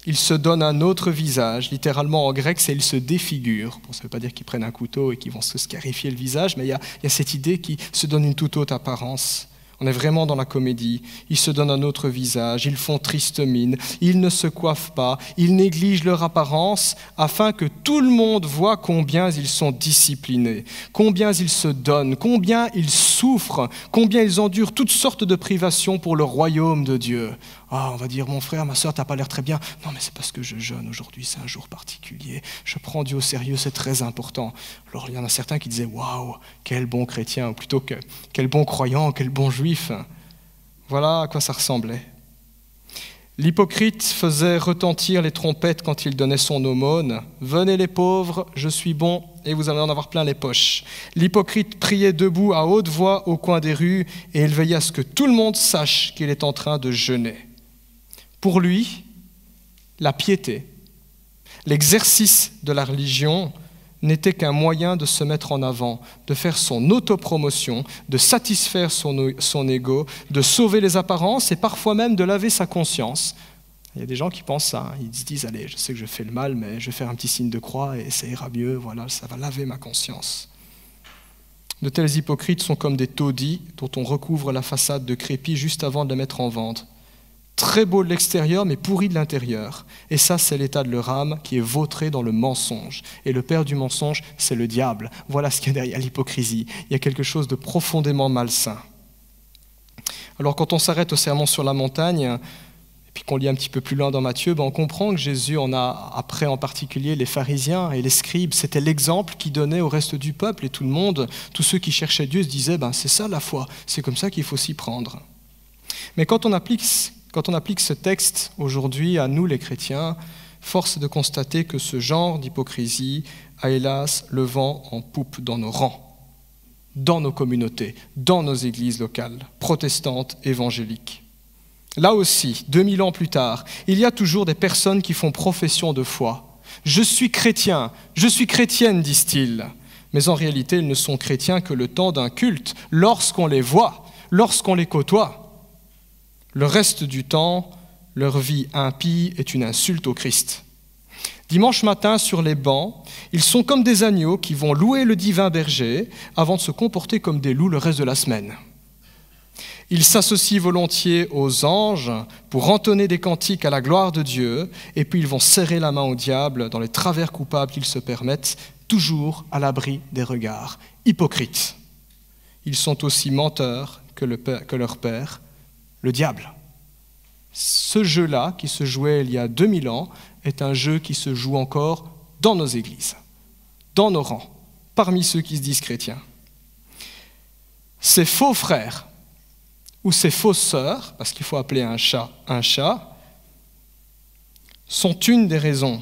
Ils se donnent un autre visage, littéralement en grec, c'est ils se défigurent. Bon, ça ne veut pas dire qu'ils prennent un couteau et qu'ils vont se scarifier le visage, mais il y a cette idée qu'ils se donnent une toute autre apparence. On est vraiment dans la comédie. Ils se donnent un autre visage, ils font triste mine, ils ne se coiffent pas, ils négligent leur apparence afin que tout le monde voit combien ils sont disciplinés, combien ils se donnent, combien ils souffrent, combien ils endurent toutes sortes de privations pour le royaume de Dieu. Ah, on va dire, mon frère, ma soeur, t'as pas l'air très bien. Non, mais c'est parce que je jeûne aujourd'hui, c'est un jour particulier. Je prends Dieu au sérieux, c'est très important. Alors, il y en a certains qui disaient, waouh, quel bon chrétien, ou plutôt que quel bon croyant, quel bon juif. Voilà à quoi ça ressemblait. L'hypocrite faisait retentir les trompettes quand il donnait son aumône. « Venez les pauvres, je suis bon et vous allez en avoir plein les poches. » L'hypocrite priait debout à haute voix au coin des rues et il veillait à ce que tout le monde sache qu'il est en train de jeûner. Pour lui, la piété, l'exercice de la religion n'était qu'un moyen de se mettre en avant, de faire son autopromotion, de satisfaire son ego, de sauver les apparences et parfois même de laver sa conscience. Il y a des gens qui pensent ça, ils se disent « Allez, je sais que je fais le mal, mais je vais faire un petit signe de croix et ça ira mieux, voilà, ça va laver ma conscience. » De tels hypocrites sont comme des taudis dont on recouvre la façade de crépi juste avant de la mettre en vente. Très beau de l'extérieur, mais pourri de l'intérieur. Et ça, c'est l'état de leur âme qui est vautré dans le mensonge. Et le père du mensonge, c'est le diable. Voilà ce qu'il y a derrière l'hypocrisie. Il y a quelque chose de profondément malsain. Alors, quand on s'arrête au sermon sur la montagne, et puis qu'on lit un petit peu plus loin dans Matthieu, on comprend que Jésus en a, après en particulier les pharisiens et les scribes, c'était l'exemple qu'il donnait au reste du peuple et tout le monde. Tous ceux qui cherchaient Dieu se disaient, c'est ça la foi, c'est comme ça qu'il faut s'y prendre. Mais quand on applique ce texte aujourd'hui à nous les chrétiens, force est de constater que ce genre d'hypocrisie a hélas le vent en poupe dans nos rangs, dans nos communautés, dans nos églises locales, protestantes, évangéliques. Là aussi, 2000 ans plus tard, il y a toujours des personnes qui font profession de foi. « Je suis chrétien, je suis chrétienne », disent-ils. Mais en réalité, ils ne sont chrétiens que le temps d'un culte, lorsqu'on les voit, lorsqu'on les côtoie. Le reste du temps, leur vie impie est une insulte au Christ. Dimanche matin, sur les bancs, ils sont comme des agneaux qui vont louer le divin berger avant de se comporter comme des loups le reste de la semaine. Ils s'associent volontiers aux anges pour entonner des cantiques à la gloire de Dieu, et puis ils vont serrer la main au diable dans les travers coupables qu'ils se permettent, toujours à l'abri des regards. Hypocrites. Ils sont aussi menteurs que leur père, le diable. Ce jeu-là, qui se jouait il y a 2000 ans, est un jeu qui se joue encore dans nos églises, dans nos rangs, parmi ceux qui se disent chrétiens. Ces faux frères ou ces fausses sœurs, parce qu'il faut appeler un chat, sont une des raisons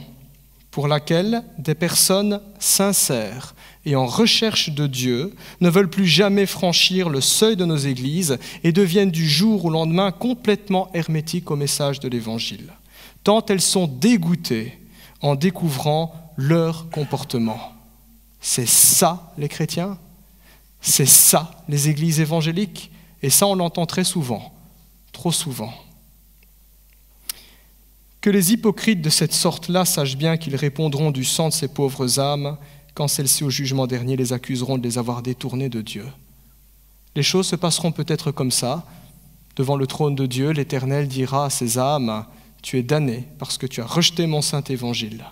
pour laquelle des personnes sincères et en recherche de Dieu ne veulent plus jamais franchir le seuil de nos églises et deviennent du jour au lendemain complètement hermétiques au message de l'Évangile, tant elles sont dégoûtées en découvrant leur comportement. C'est ça les chrétiens, c'est ça les églises évangéliques, et ça on l'entend très souvent, trop souvent. Que les hypocrites de cette sorte-là sachent bien qu'ils répondront du sang de ces pauvres âmes quand celles-ci au jugement dernier les accuseront de les avoir détournés de Dieu. Les choses se passeront peut-être comme ça. Devant le trône de Dieu, l'Éternel dira à ces âmes, « Tu es damné parce que tu as rejeté mon saint évangile. »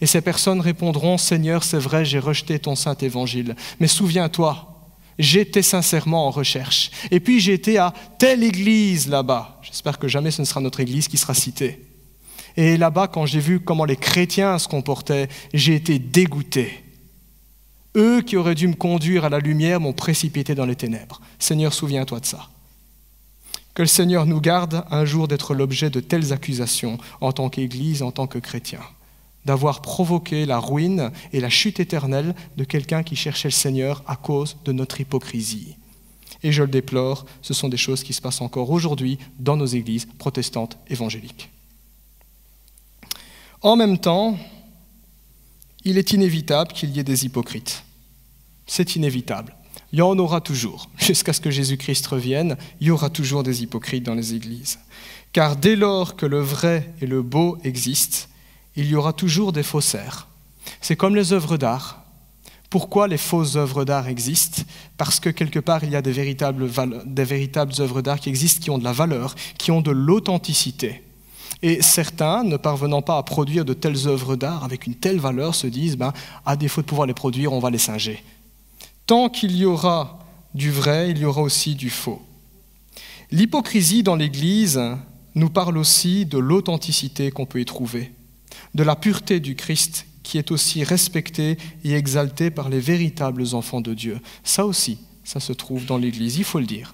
Et ces personnes répondront, « Seigneur, c'est vrai, j'ai rejeté ton saint évangile, mais souviens-toi, j'étais sincèrement en recherche. Et puis j'ai été à telle église là-bas. » J'espère que jamais ce ne sera notre église qui sera citée. Et là-bas, quand j'ai vu comment les chrétiens se comportaient, j'ai été dégoûté. Eux qui auraient dû me conduire à la lumière m'ont précipité dans les ténèbres. Seigneur, souviens-toi de ça. Que le Seigneur nous garde un jour d'être l'objet de telles accusations en tant qu'Église, en tant que chrétiens, d'avoir provoqué la ruine et la chute éternelle de quelqu'un qui cherchait le Seigneur à cause de notre hypocrisie. Et je le déplore, ce sont des choses qui se passent encore aujourd'hui dans nos églises protestantes évangéliques. En même temps, il est inévitable qu'il y ait des hypocrites. C'est inévitable. Il y en aura toujours. Jusqu'à ce que Jésus-Christ revienne, il y aura toujours des hypocrites dans les églises. Car dès lors que le vrai et le beau existent, il y aura toujours des faussaires. C'est comme les œuvres d'art. Pourquoi les fausses œuvres d'art existent ? Parce que quelque part, il y a des véritables œuvres d'art qui existent, qui ont de la valeur, qui ont de l'authenticité. Et certains, ne parvenant pas à produire de telles œuvres d'art avec une telle valeur, se disent, à défaut de pouvoir les produire, on va les singer. Tant qu'il y aura du vrai, il y aura aussi du faux. L'hypocrisie dans l'Église nous parle aussi de l'authenticité qu'on peut y trouver, de la pureté du Christ qui est aussi respectée et exaltée par les véritables enfants de Dieu. Ça aussi, ça se trouve dans l'Église, il faut le dire.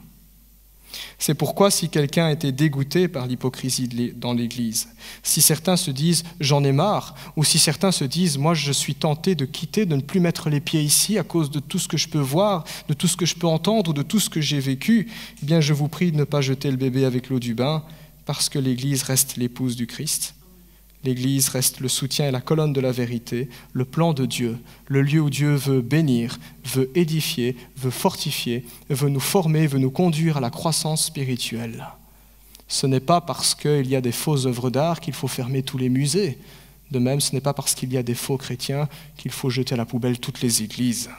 C'est pourquoi si quelqu'un était dégoûté par l'hypocrisie dans l'Église, si certains se disent « j'en ai marre », ou si certains se disent « moi je suis tenté de quitter, de ne plus mettre les pieds ici à cause de tout ce que je peux voir, de tout ce que je peux entendre ou de tout ce que j'ai vécu », eh bien je vous prie de ne pas jeter le bébé avec l'eau du bain, parce que l'Église reste l'épouse du Christ. L'Église reste le soutien et la colonne de la vérité, le plan de Dieu, le lieu où Dieu veut bénir, veut édifier, veut fortifier, veut nous former, veut nous conduire à la croissance spirituelle. Ce n'est pas parce qu'il y a des fausses œuvres d'art qu'il faut fermer tous les musées. De même, ce n'est pas parce qu'il y a des faux chrétiens qu'il faut jeter à la poubelle toutes les églises.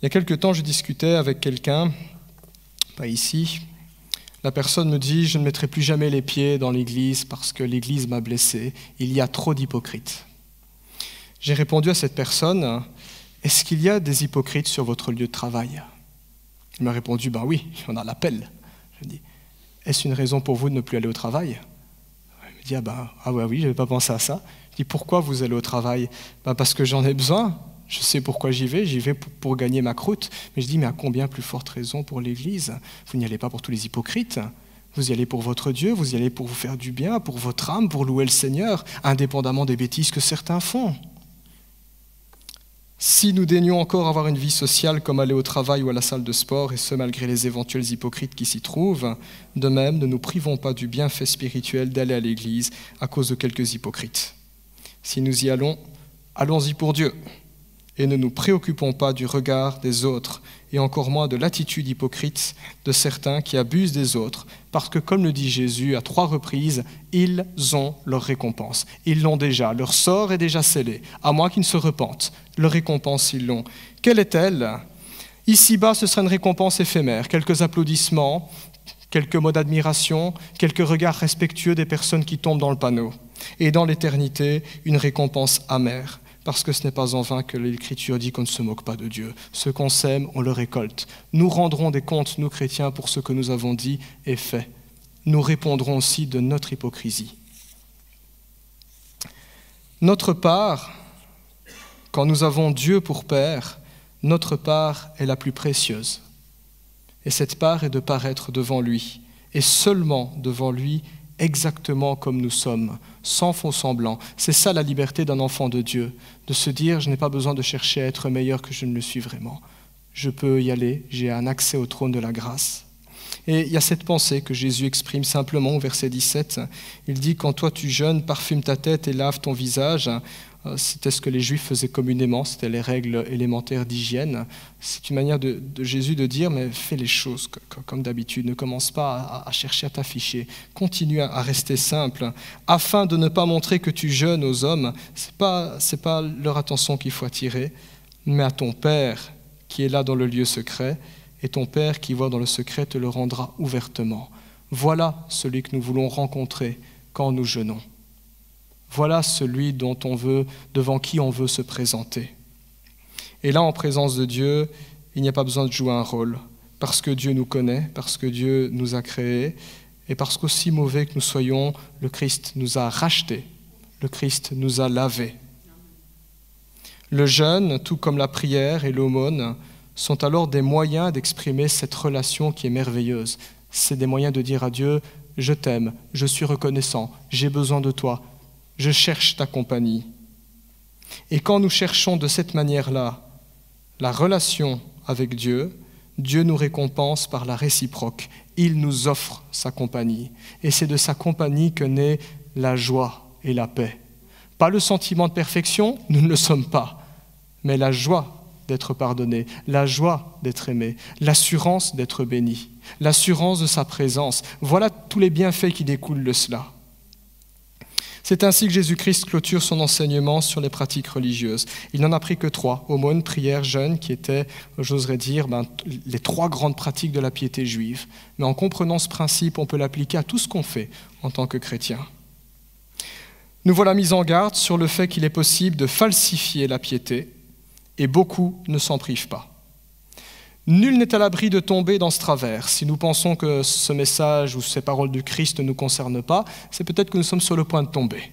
Il y a quelque temps, je discutais avec quelqu'un, pas ici. La personne me dit « je ne mettrai plus jamais les pieds dans l'église parce que l'église m'a blessé, il y a trop d'hypocrites ». J'ai répondu à cette personne « est-ce qu'il y a des hypocrites sur votre lieu de travail ?» Il m'a répondu « ben oui, on a l'appel ». Je dis « est-ce une raison pour vous de ne plus aller au travail ?» Il me dit « ah ouais, oui, je n'avais pas pensé à ça ». Je dis « pourquoi vous allez au travail ?» Parce que j'en ai besoin. Je sais pourquoi j'y vais pour gagner ma croûte. Mais je dis, mais à combien plus forte raison pour l'Église ? Vous n'y allez pas pour tous les hypocrites. Vous y allez pour votre Dieu, vous y allez pour vous faire du bien, pour votre âme, pour louer le Seigneur, indépendamment des bêtises que certains font. Si nous daignons encore avoir une vie sociale comme aller au travail ou à la salle de sport, et ce malgré les éventuels hypocrites qui s'y trouvent, de même, ne nous privons pas du bienfait spirituel d'aller à l'Église à cause de quelques hypocrites. Si nous y allons, allons-y pour Dieu. Et ne nous préoccupons pas du regard des autres, et encore moins de l'attitude hypocrite de certains qui abusent des autres, parce que, comme le dit Jésus à 3 reprises, ils ont leur récompense. Ils l'ont déjà, leur sort est déjà scellé, à moins qu'ils ne se repentent. Leur récompense, ils l'ont. Quelle est-elle ? Ici-bas, ce sera une récompense éphémère, quelques applaudissements, quelques mots d'admiration, quelques regards respectueux des personnes qui tombent dans le panneau. Et dans l'éternité, une récompense amère, parce que ce n'est pas en vain que l'Écriture dit qu'on ne se moque pas de Dieu. Ce qu'on sème, on le récolte. Nous rendrons des comptes, nous chrétiens, pour ce que nous avons dit et fait. Nous répondrons aussi de notre hypocrisie. Notre part, quand nous avons Dieu pour Père, notre part est la plus précieuse. Et cette part est de paraître devant lui, et seulement devant lui, exactement comme nous sommes, sans faux semblant. C'est ça la liberté d'un enfant de Dieu, de se dire « je n'ai pas besoin de chercher à être meilleur que je ne le suis vraiment. Je peux y aller, j'ai un accès au trône de la grâce. » Et il y a cette pensée que Jésus exprime simplement au verset 17. Il dit « Quand toi tu jeûnes, parfume ta tête et lave ton visage », c'était ce que les Juifs faisaient communément, c'était les règles élémentaires d'hygiène. C'est une manière de Jésus de dire, mais fais les choses comme d'habitude, ne commence pas à chercher à t'afficher, continue à rester simple, afin de ne pas montrer que tu jeûnes aux hommes. C'est pas leur attention qu'il faut attirer, mais à ton Père qui est là dans le lieu secret, et ton Père qui voit dans le secret te le rendra ouvertement. Voilà celui que nous voulons rencontrer quand nous jeûnons. Voilà celui devant qui on veut se présenter. Et là, en présence de Dieu, il n'y a pas besoin de jouer un rôle, parce que Dieu nous connaît, parce que Dieu nous a créés, et parce qu'aussi mauvais que nous soyons, le Christ nous a rachetés, le Christ nous a lavés. Le jeûne, tout comme la prière et l'aumône, sont alors des moyens d'exprimer cette relation qui est merveilleuse. C'est des moyens de dire à Dieu, je t'aime, je suis reconnaissant, j'ai besoin de toi, je cherche ta compagnie. Et quand nous cherchons de cette manière-là la relation avec Dieu, Dieu nous récompense par la réciproque. Il nous offre sa compagnie. Et c'est de sa compagnie que naît la joie et la paix. Pas le sentiment de perfection, nous ne le sommes pas, mais la joie d'être pardonné, la joie d'être aimé, l'assurance d'être béni, l'assurance de sa présence. Voilà tous les bienfaits qui découlent de cela. C'est ainsi que Jésus-Christ clôture son enseignement sur les pratiques religieuses. Il n'en a pris que 3, aumône, prière, jeûne, qui étaient, j'oserais dire, les 3 grandes pratiques de la piété juive. Mais en comprenant ce principe, on peut l'appliquer à tout ce qu'on fait en tant que chrétien. Nous voilà mis en garde sur le fait qu'il est possible de falsifier la piété, et beaucoup ne s'en privent pas. Nul n'est à l'abri de tomber dans ce travers. Si nous pensons que ce message ou ces paroles du Christ ne nous concernent pas, c'est peut-être que nous sommes sur le point de tomber.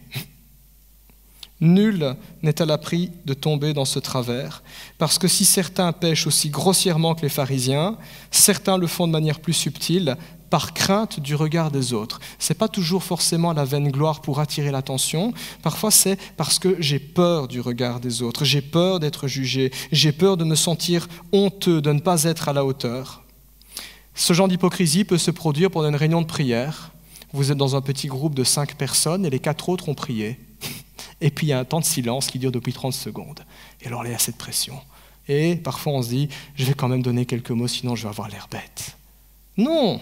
Nul n'est à l'abri de tomber dans ce travers, parce que si certains pêchent aussi grossièrement que les pharisiens, certains le font de manière plus subtile, par crainte du regard des autres. Ce n'est pas toujours forcément la vaine gloire pour attirer l'attention, parfois c'est parce que j'ai peur du regard des autres, j'ai peur d'être jugé, j'ai peur de me sentir honteux, de ne pas être à la hauteur. Ce genre d'hypocrisie peut se produire pendant une réunion de prière. Vous êtes dans un petit groupe de 5 personnes et les 4 autres ont prié. Et puis il y a un temps de silence qui dure depuis 30 secondes. Et alors il y a cette pression. Et parfois on se dit, je vais quand même donner quelques mots, sinon je vais avoir l'air bête. Non!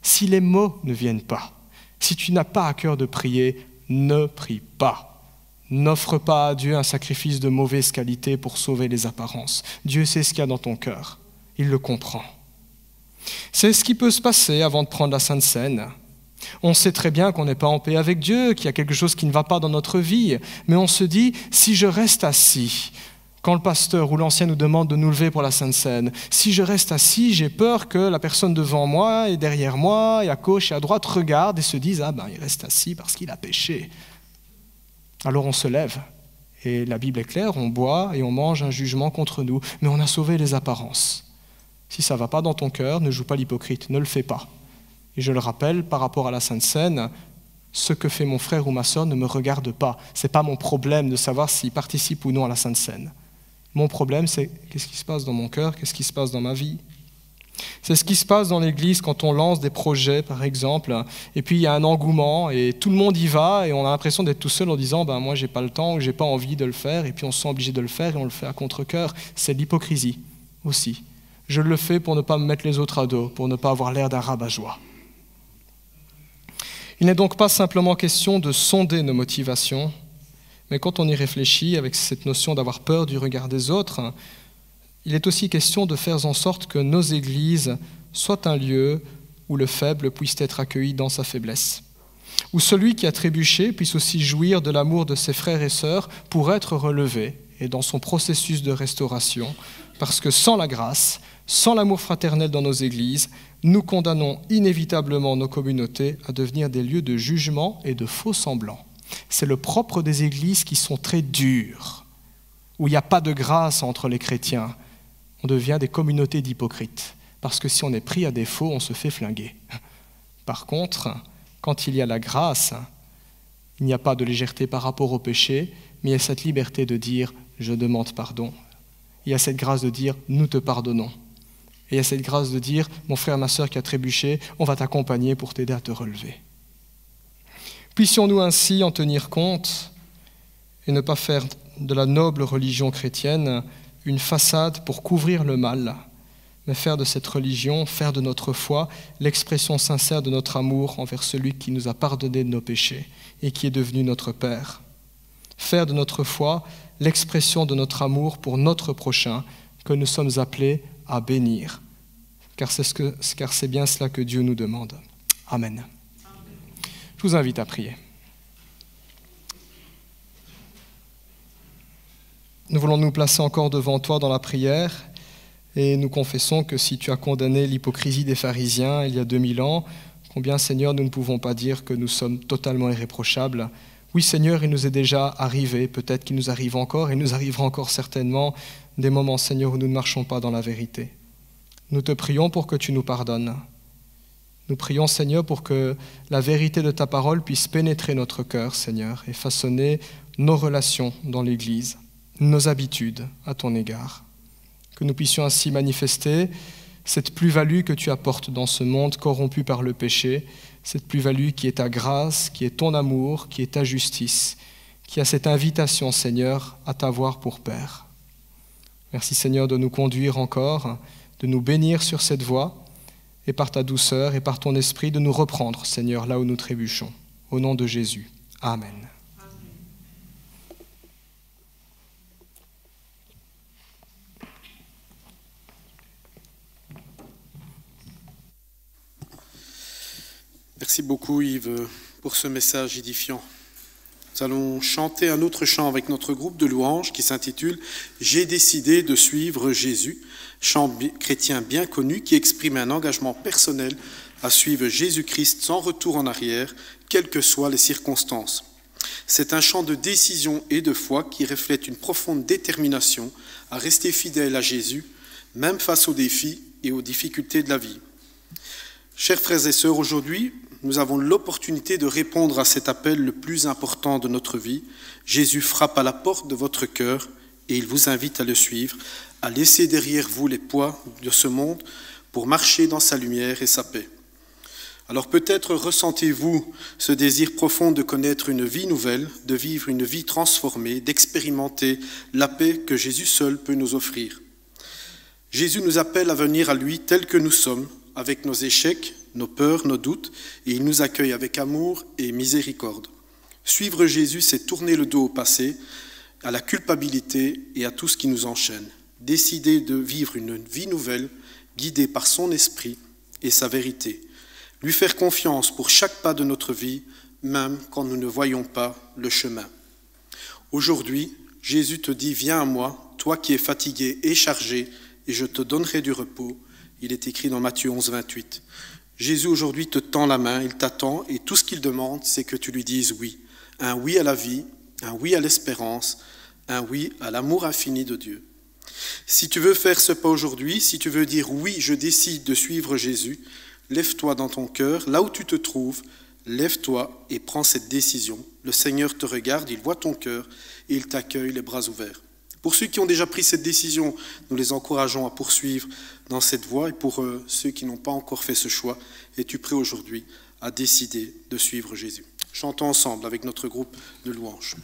Si les mots ne viennent pas, si tu n'as pas à cœur de prier, ne prie pas. N'offre pas à Dieu un sacrifice de mauvaise qualité pour sauver les apparences. Dieu sait ce qu'il y a dans ton cœur. Il le comprend. C'est ce qui peut se passer avant de prendre la Sainte Seine. On sait très bien qu'on n'est pas en paix avec Dieu, qu'il y a quelque chose qui ne va pas dans notre vie, mais on se dit, si je reste assis, quand le pasteur ou l'ancien nous demande de nous lever pour la Sainte Seine, si je reste assis, j'ai peur que la personne devant moi et derrière moi et à gauche et à droite regarde et se dise « Ah ben, il reste assis parce qu'il a péché ». Alors on se lève et la Bible est claire, on boit et on mange un jugement contre nous, mais on a sauvé les apparences. Si ça ne va pas dans ton cœur, ne joue pas l'hypocrite, ne le fais pas. Et je le rappelle, par rapport à la Sainte Seine, ce que fait mon frère ou ma sœur ne me regarde pas. Ce n'est pas mon problème de savoir s'il participe ou non à la Sainte Seine. Mon problème, c'est qu'est-ce qui se passe dans mon cœur, qu'est-ce qui se passe dans ma vie. C'est ce qui se passe dans l'Église quand on lance des projets, par exemple, et puis il y a un engouement, et tout le monde y va, et on a l'impression d'être tout seul en disant « moi, j'ai pas le temps, ou j'ai pas envie de le faire », et puis on se sent obligé de le faire, et on le fait à contre-cœur. C'est l'hypocrisie aussi. Je le fais pour ne pas me mettre les autres à dos, pour ne pas avoir l'air d'un rabat-joie. Il n'est donc pas simplement question de sonder nos motivations, mais quand on y réfléchit avec cette notion d'avoir peur du regard des autres, il est aussi question de faire en sorte que nos églises soient un lieu où le faible puisse être accueilli dans sa faiblesse, où celui qui a trébuché puisse aussi jouir de l'amour de ses frères et sœurs pour être relevé et dans son processus de restauration, parce que sans la grâce, sans l'amour fraternel dans nos églises, nous condamnons inévitablement nos communautés à devenir des lieux de jugement et de faux semblants. C'est le propre des églises qui sont très dures, où il n'y a pas de grâce entre les chrétiens. On devient des communautés d'hypocrites, parce que si on est pris à défaut, on se fait flinguer. Par contre, quand il y a la grâce, il n'y a pas de légèreté par rapport au péché, mais il y a cette liberté de dire « je demande pardon ». Il y a cette grâce de dire « nous te pardonnons ». Et il y a cette grâce de dire « mon frère, ma sœur qui a trébuché, on va t'accompagner pour t'aider à te relever ». Puissions-nous ainsi en tenir compte et ne pas faire de la noble religion chrétienne une façade pour couvrir le mal, mais faire de cette religion, faire de notre foi, l'expression sincère de notre amour envers celui qui nous a pardonné de nos péchés et qui est devenu notre Père. Faire de notre foi l'expression de notre amour pour notre prochain que nous sommes appelés à bénir, car c'est bien cela que Dieu nous demande. Amen. Je vous invite à prier. Nous voulons nous placer encore devant toi dans la prière et nous confessons que si tu as condamné l'hypocrisie des pharisiens il y a 2000 ans, combien, Seigneur, nous ne pouvons pas dire que nous sommes totalement irréprochables. Oui, Seigneur, il nous est déjà arrivé, peut-être qu'il nous arrive encore, et nous arrivera encore certainement des moments, Seigneur, où nous ne marchons pas dans la vérité. Nous te prions pour que tu nous pardonnes. Nous prions, Seigneur, pour que la vérité de ta parole puisse pénétrer notre cœur, Seigneur, et façonner nos relations dans l'Église, nos habitudes à ton égard. Que nous puissions ainsi manifester cette plus-value que tu apportes dans ce monde corrompu par le péché, cette plus-value qui est ta grâce, qui est ton amour, qui est ta justice, qui a cette invitation, Seigneur, à t'avoir pour Père. Merci, Seigneur, de nous conduire encore, de nous bénir sur cette voie, et par ta douceur et par ton esprit, de nous reprendre, Seigneur, là où nous trébuchons. Au nom de Jésus. Amen. Merci beaucoup Yves pour ce message édifiant. Nous allons chanter un autre chant avec notre groupe de louanges qui s'intitule « J'ai décidé de suivre Jésus », chant chrétien bien connu qui exprime un engagement personnel à suivre Jésus-Christ sans retour en arrière, quelles que soient les circonstances. C'est un chant de décision et de foi qui reflète une profonde détermination à rester fidèle à Jésus, même face aux défis et aux difficultés de la vie. Chers frères et sœurs, aujourd'hui, nous avons l'opportunité de répondre à cet appel le plus important de notre vie. Jésus frappe à la porte de votre cœur et il vous invite à le suivre, à laisser derrière vous les poids de ce monde pour marcher dans sa lumière et sa paix. Alors peut-être ressentez-vous ce désir profond de connaître une vie nouvelle, de vivre une vie transformée, d'expérimenter la paix que Jésus seul peut nous offrir. Jésus nous appelle à venir à lui tel que nous sommes, avec nos échecs, nos peurs, nos doutes, et il nous accueille avec amour et miséricorde. Suivre Jésus, c'est tourner le dos au passé, à la culpabilité et à tout ce qui nous enchaîne. Décider de vivre une vie nouvelle, guidée par son esprit et sa vérité. Lui faire confiance pour chaque pas de notre vie, même quand nous ne voyons pas le chemin. Aujourd'hui, Jésus te dit « Viens à moi, toi qui es fatigué et chargé, et je te donnerai du repos ». Il est écrit dans Matthieu 11, 28. Jésus aujourd'hui te tend la main, il t'attend et tout ce qu'il demande, c'est que tu lui dises oui. Un oui à la vie, un oui à l'espérance, un oui à l'amour infini de Dieu. Si tu veux faire ce pas aujourd'hui, si tu veux dire oui, je décide de suivre Jésus, lève-toi dans ton cœur, là où tu te trouves, lève-toi et prends cette décision. Le Seigneur te regarde, il voit ton cœur et il t'accueille les bras ouverts. Pour ceux qui ont déjà pris cette décision, nous les encourageons à poursuivre dans cette voie. Et pour ceux qui n'ont pas encore fait ce choix, es-tu prêt aujourd'hui à décider de suivre Jésus? Chantons ensemble avec notre groupe de louanges.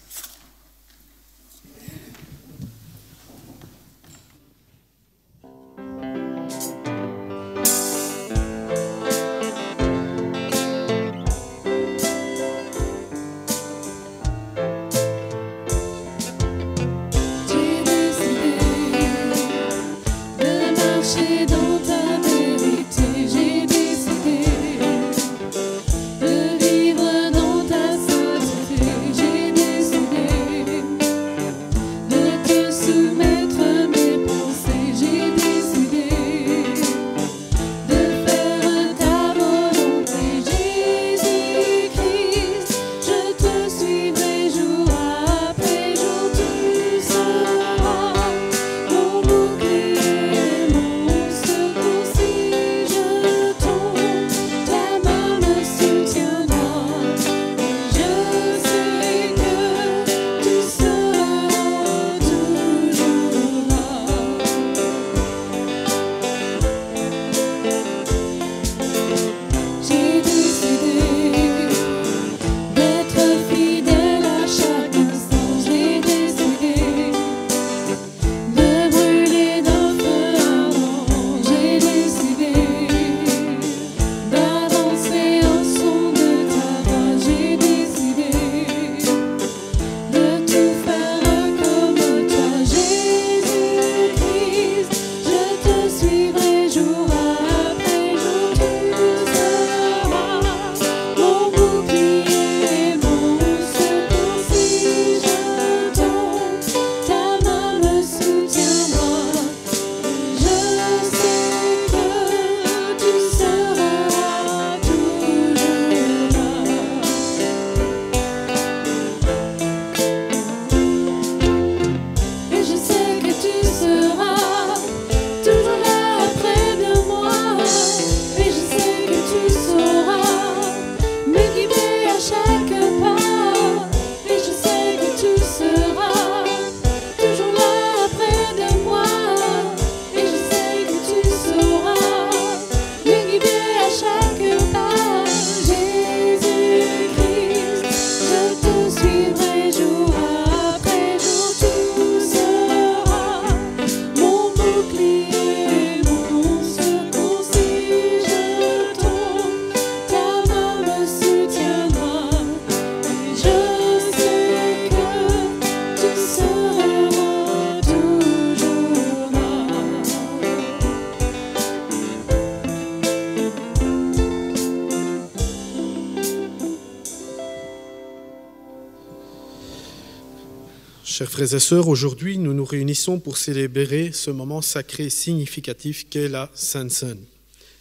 Chers frères et sœurs, aujourd'hui, nous nous réunissons pour célébrer ce moment sacré et significatif qu'est la Sainte Seine.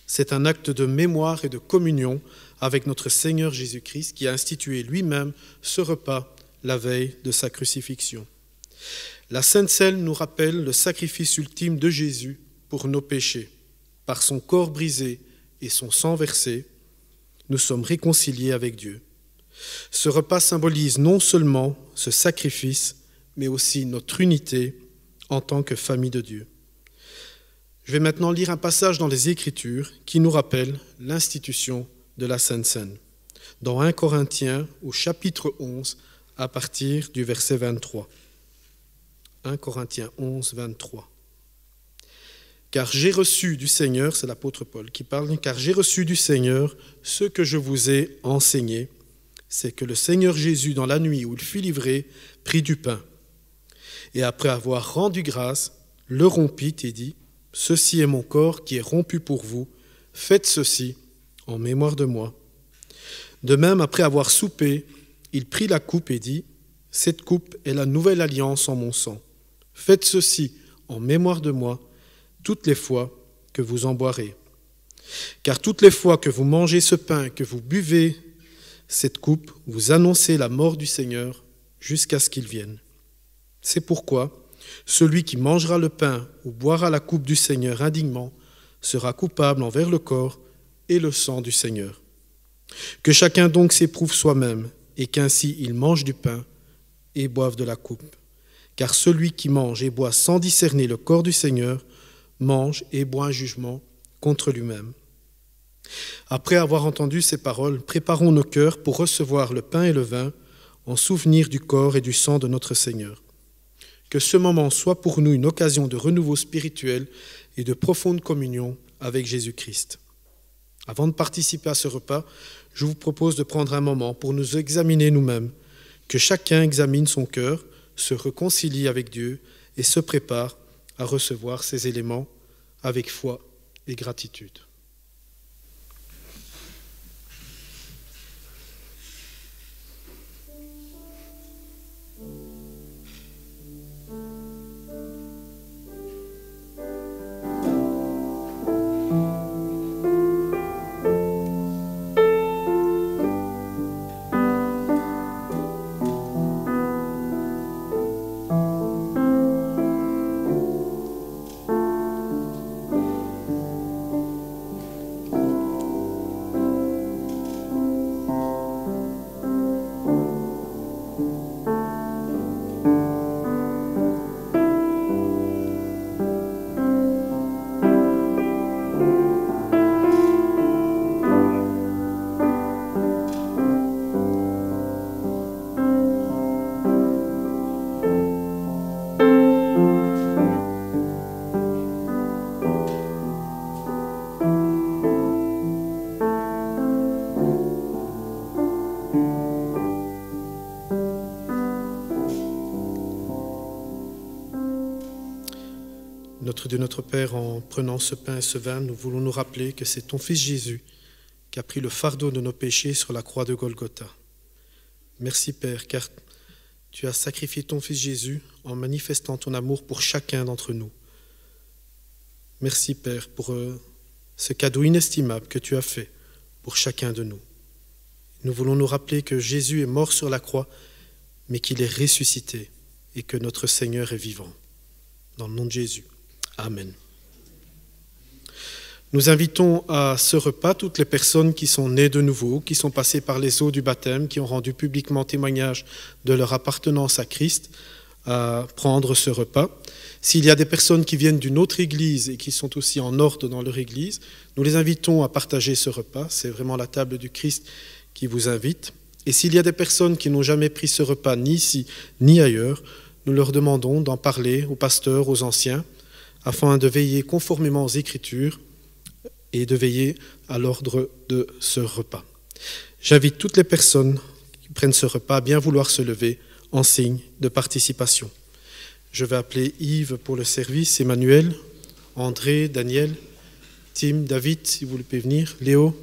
C'est un acte de mémoire et de communion avec notre Seigneur Jésus-Christ qui a institué lui-même ce repas la veille de sa crucifixion. La Sainte Seine nous rappelle le sacrifice ultime de Jésus pour nos péchés. Par son corps brisé et son sang versé, nous sommes réconciliés avec Dieu. Ce repas symbolise non seulement ce sacrifice, mais aussi notre unité en tant que famille de Dieu. Je vais maintenant lire un passage dans les Écritures qui nous rappelle l'institution de la Sainte Seine, dans 1 Corinthiens au chapitre 11 à partir du verset 23. 1 Corinthiens 11, 23. Car j'ai reçu du Seigneur, c'est l'apôtre Paul qui parle, car j'ai reçu du Seigneur ce que je vous ai enseigné, c'est que le Seigneur Jésus, dans la nuit où il fut livré, prit du pain. Et après avoir rendu grâce, le rompit et dit, « Ceci est mon corps qui est rompu pour vous, faites ceci en mémoire de moi. » De même, après avoir soupé, il prit la coupe et dit, « Cette coupe est la nouvelle alliance en mon sang. Faites ceci en mémoire de moi, toutes les fois que vous en boirez. Car toutes les fois que vous mangez ce pain, que vous buvez cette coupe, vous annoncez la mort du Seigneur jusqu'à ce qu'il vienne. C'est pourquoi celui qui mangera le pain ou boira la coupe du Seigneur indignement sera coupable envers le corps et le sang du Seigneur. Que chacun donc s'éprouve soi-même et qu'ainsi il mange du pain et boive de la coupe. Car celui qui mange et boit sans discerner le corps du Seigneur mange et boit un jugement contre lui-même. Après avoir entendu ces paroles, préparons nos cœurs pour recevoir le pain et le vin en souvenir du corps et du sang de notre Seigneur. Que ce moment soit pour nous une occasion de renouveau spirituel et de profonde communion avec Jésus-Christ. Avant de participer à ce repas, je vous propose de prendre un moment pour nous examiner nous-mêmes, que chacun examine son cœur, se réconcilie avec Dieu et se prépare à recevoir ces éléments avec foi et gratitude. Notre Dieu, notre Père, en prenant ce pain et ce vin, nous voulons nous rappeler que c'est ton Fils Jésus qui a pris le fardeau de nos péchés sur la croix de Golgotha. Merci Père, car tu as sacrifié ton Fils Jésus en manifestant ton amour pour chacun d'entre nous. Merci Père pour ce cadeau inestimable que tu as fait pour chacun de nous. Nous voulons nous rappeler que Jésus est mort sur la croix, mais qu'il est ressuscité et que notre Seigneur est vivant. Dans le nom de Jésus. Amen. Nous invitons à ce repas toutes les personnes qui sont nées de nouveau, qui sont passées par les eaux du baptême, qui ont rendu publiquement témoignage de leur appartenance à Christ, à prendre ce repas. S'il y a des personnes qui viennent d'une autre église et qui sont aussi en ordre dans leur église, nous les invitons à partager ce repas. C'est vraiment la table du Christ qui vous invite. Et s'il y a des personnes qui n'ont jamais pris ce repas ni ici ni ailleurs, nous leur demandons d'en parler aux pasteurs, aux anciens, afin de veiller conformément aux Écritures et de veiller à l'ordre de ce repas. J'invite toutes les personnes qui prennent ce repas à bien vouloir se lever en signe de participation. Je vais appeler Yves pour le service, Emmanuel, André, Daniel, Tim, David, si vous voulez venir, Léo.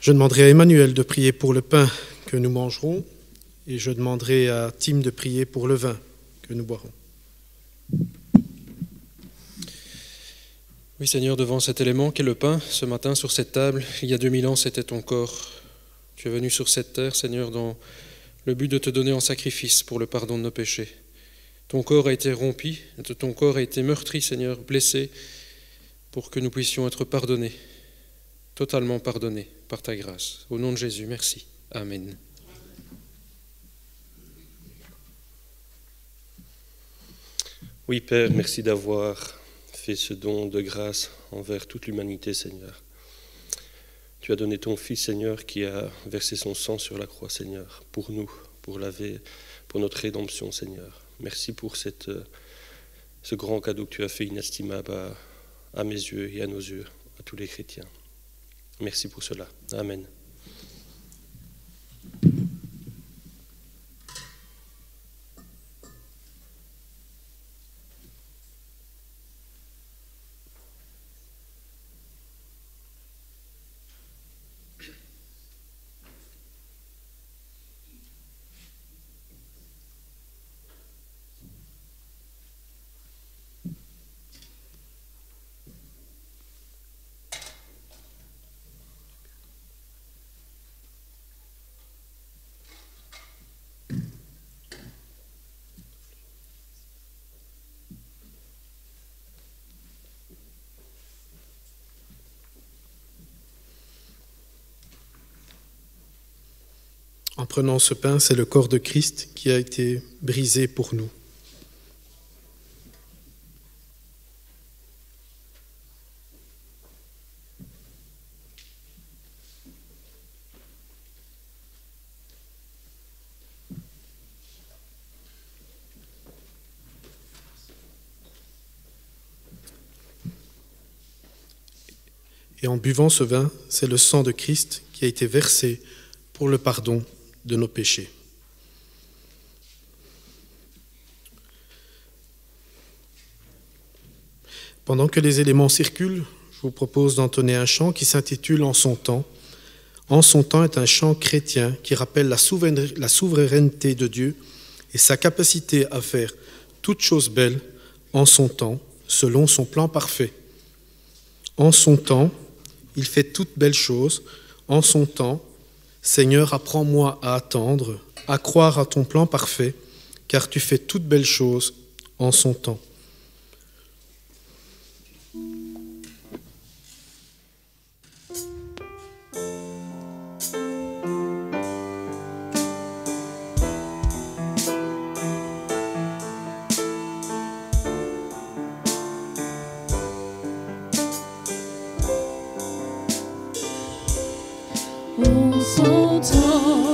Je demanderai à Emmanuel de prier pour le pain que nous mangerons et je demanderai à Tim de prier pour le vin que nous boirons. Oui, Seigneur, devant cet élément qu'est le pain, ce matin sur cette table, il y a 2000 ans, c'était ton corps. Tu es venu sur cette terre, Seigneur, dans le but de te donner en sacrifice pour le pardon de nos péchés. Ton corps a été rompu, ton corps a été meurtri, Seigneur, blessé, pour que nous puissions être pardonnés, totalement pardonnés par ta grâce. Au nom de Jésus, merci. Amen. Oui, Père, merci d'avoir fait ce don de grâce envers toute l'humanité, Seigneur. Tu as donné ton Fils, Seigneur, qui a versé son sang sur la croix, Seigneur, pour nous, pour notre rédemption, Seigneur. Merci pour ce grand cadeau que tu as fait inestimable à mes yeux et à nos yeux, à tous les chrétiens. Merci pour cela. Amen. En prenant ce pain, c'est le corps de Christ qui a été brisé pour nous. Et en buvant ce vin, c'est le sang de Christ qui a été versé pour le pardon de nos péchés. Pendant que les éléments circulent, je vous propose d'entonner un chant qui s'intitule « En son temps ». « En son temps » est un chant chrétien qui rappelle la souveraineté de Dieu et sa capacité à faire toute chose belle en son temps, selon son plan parfait. En son temps, il fait toutes belles choses. En son temps, Seigneur, apprends-moi à attendre, à croire à ton plan parfait, car tu fais toutes belles choses en son temps. En son temps,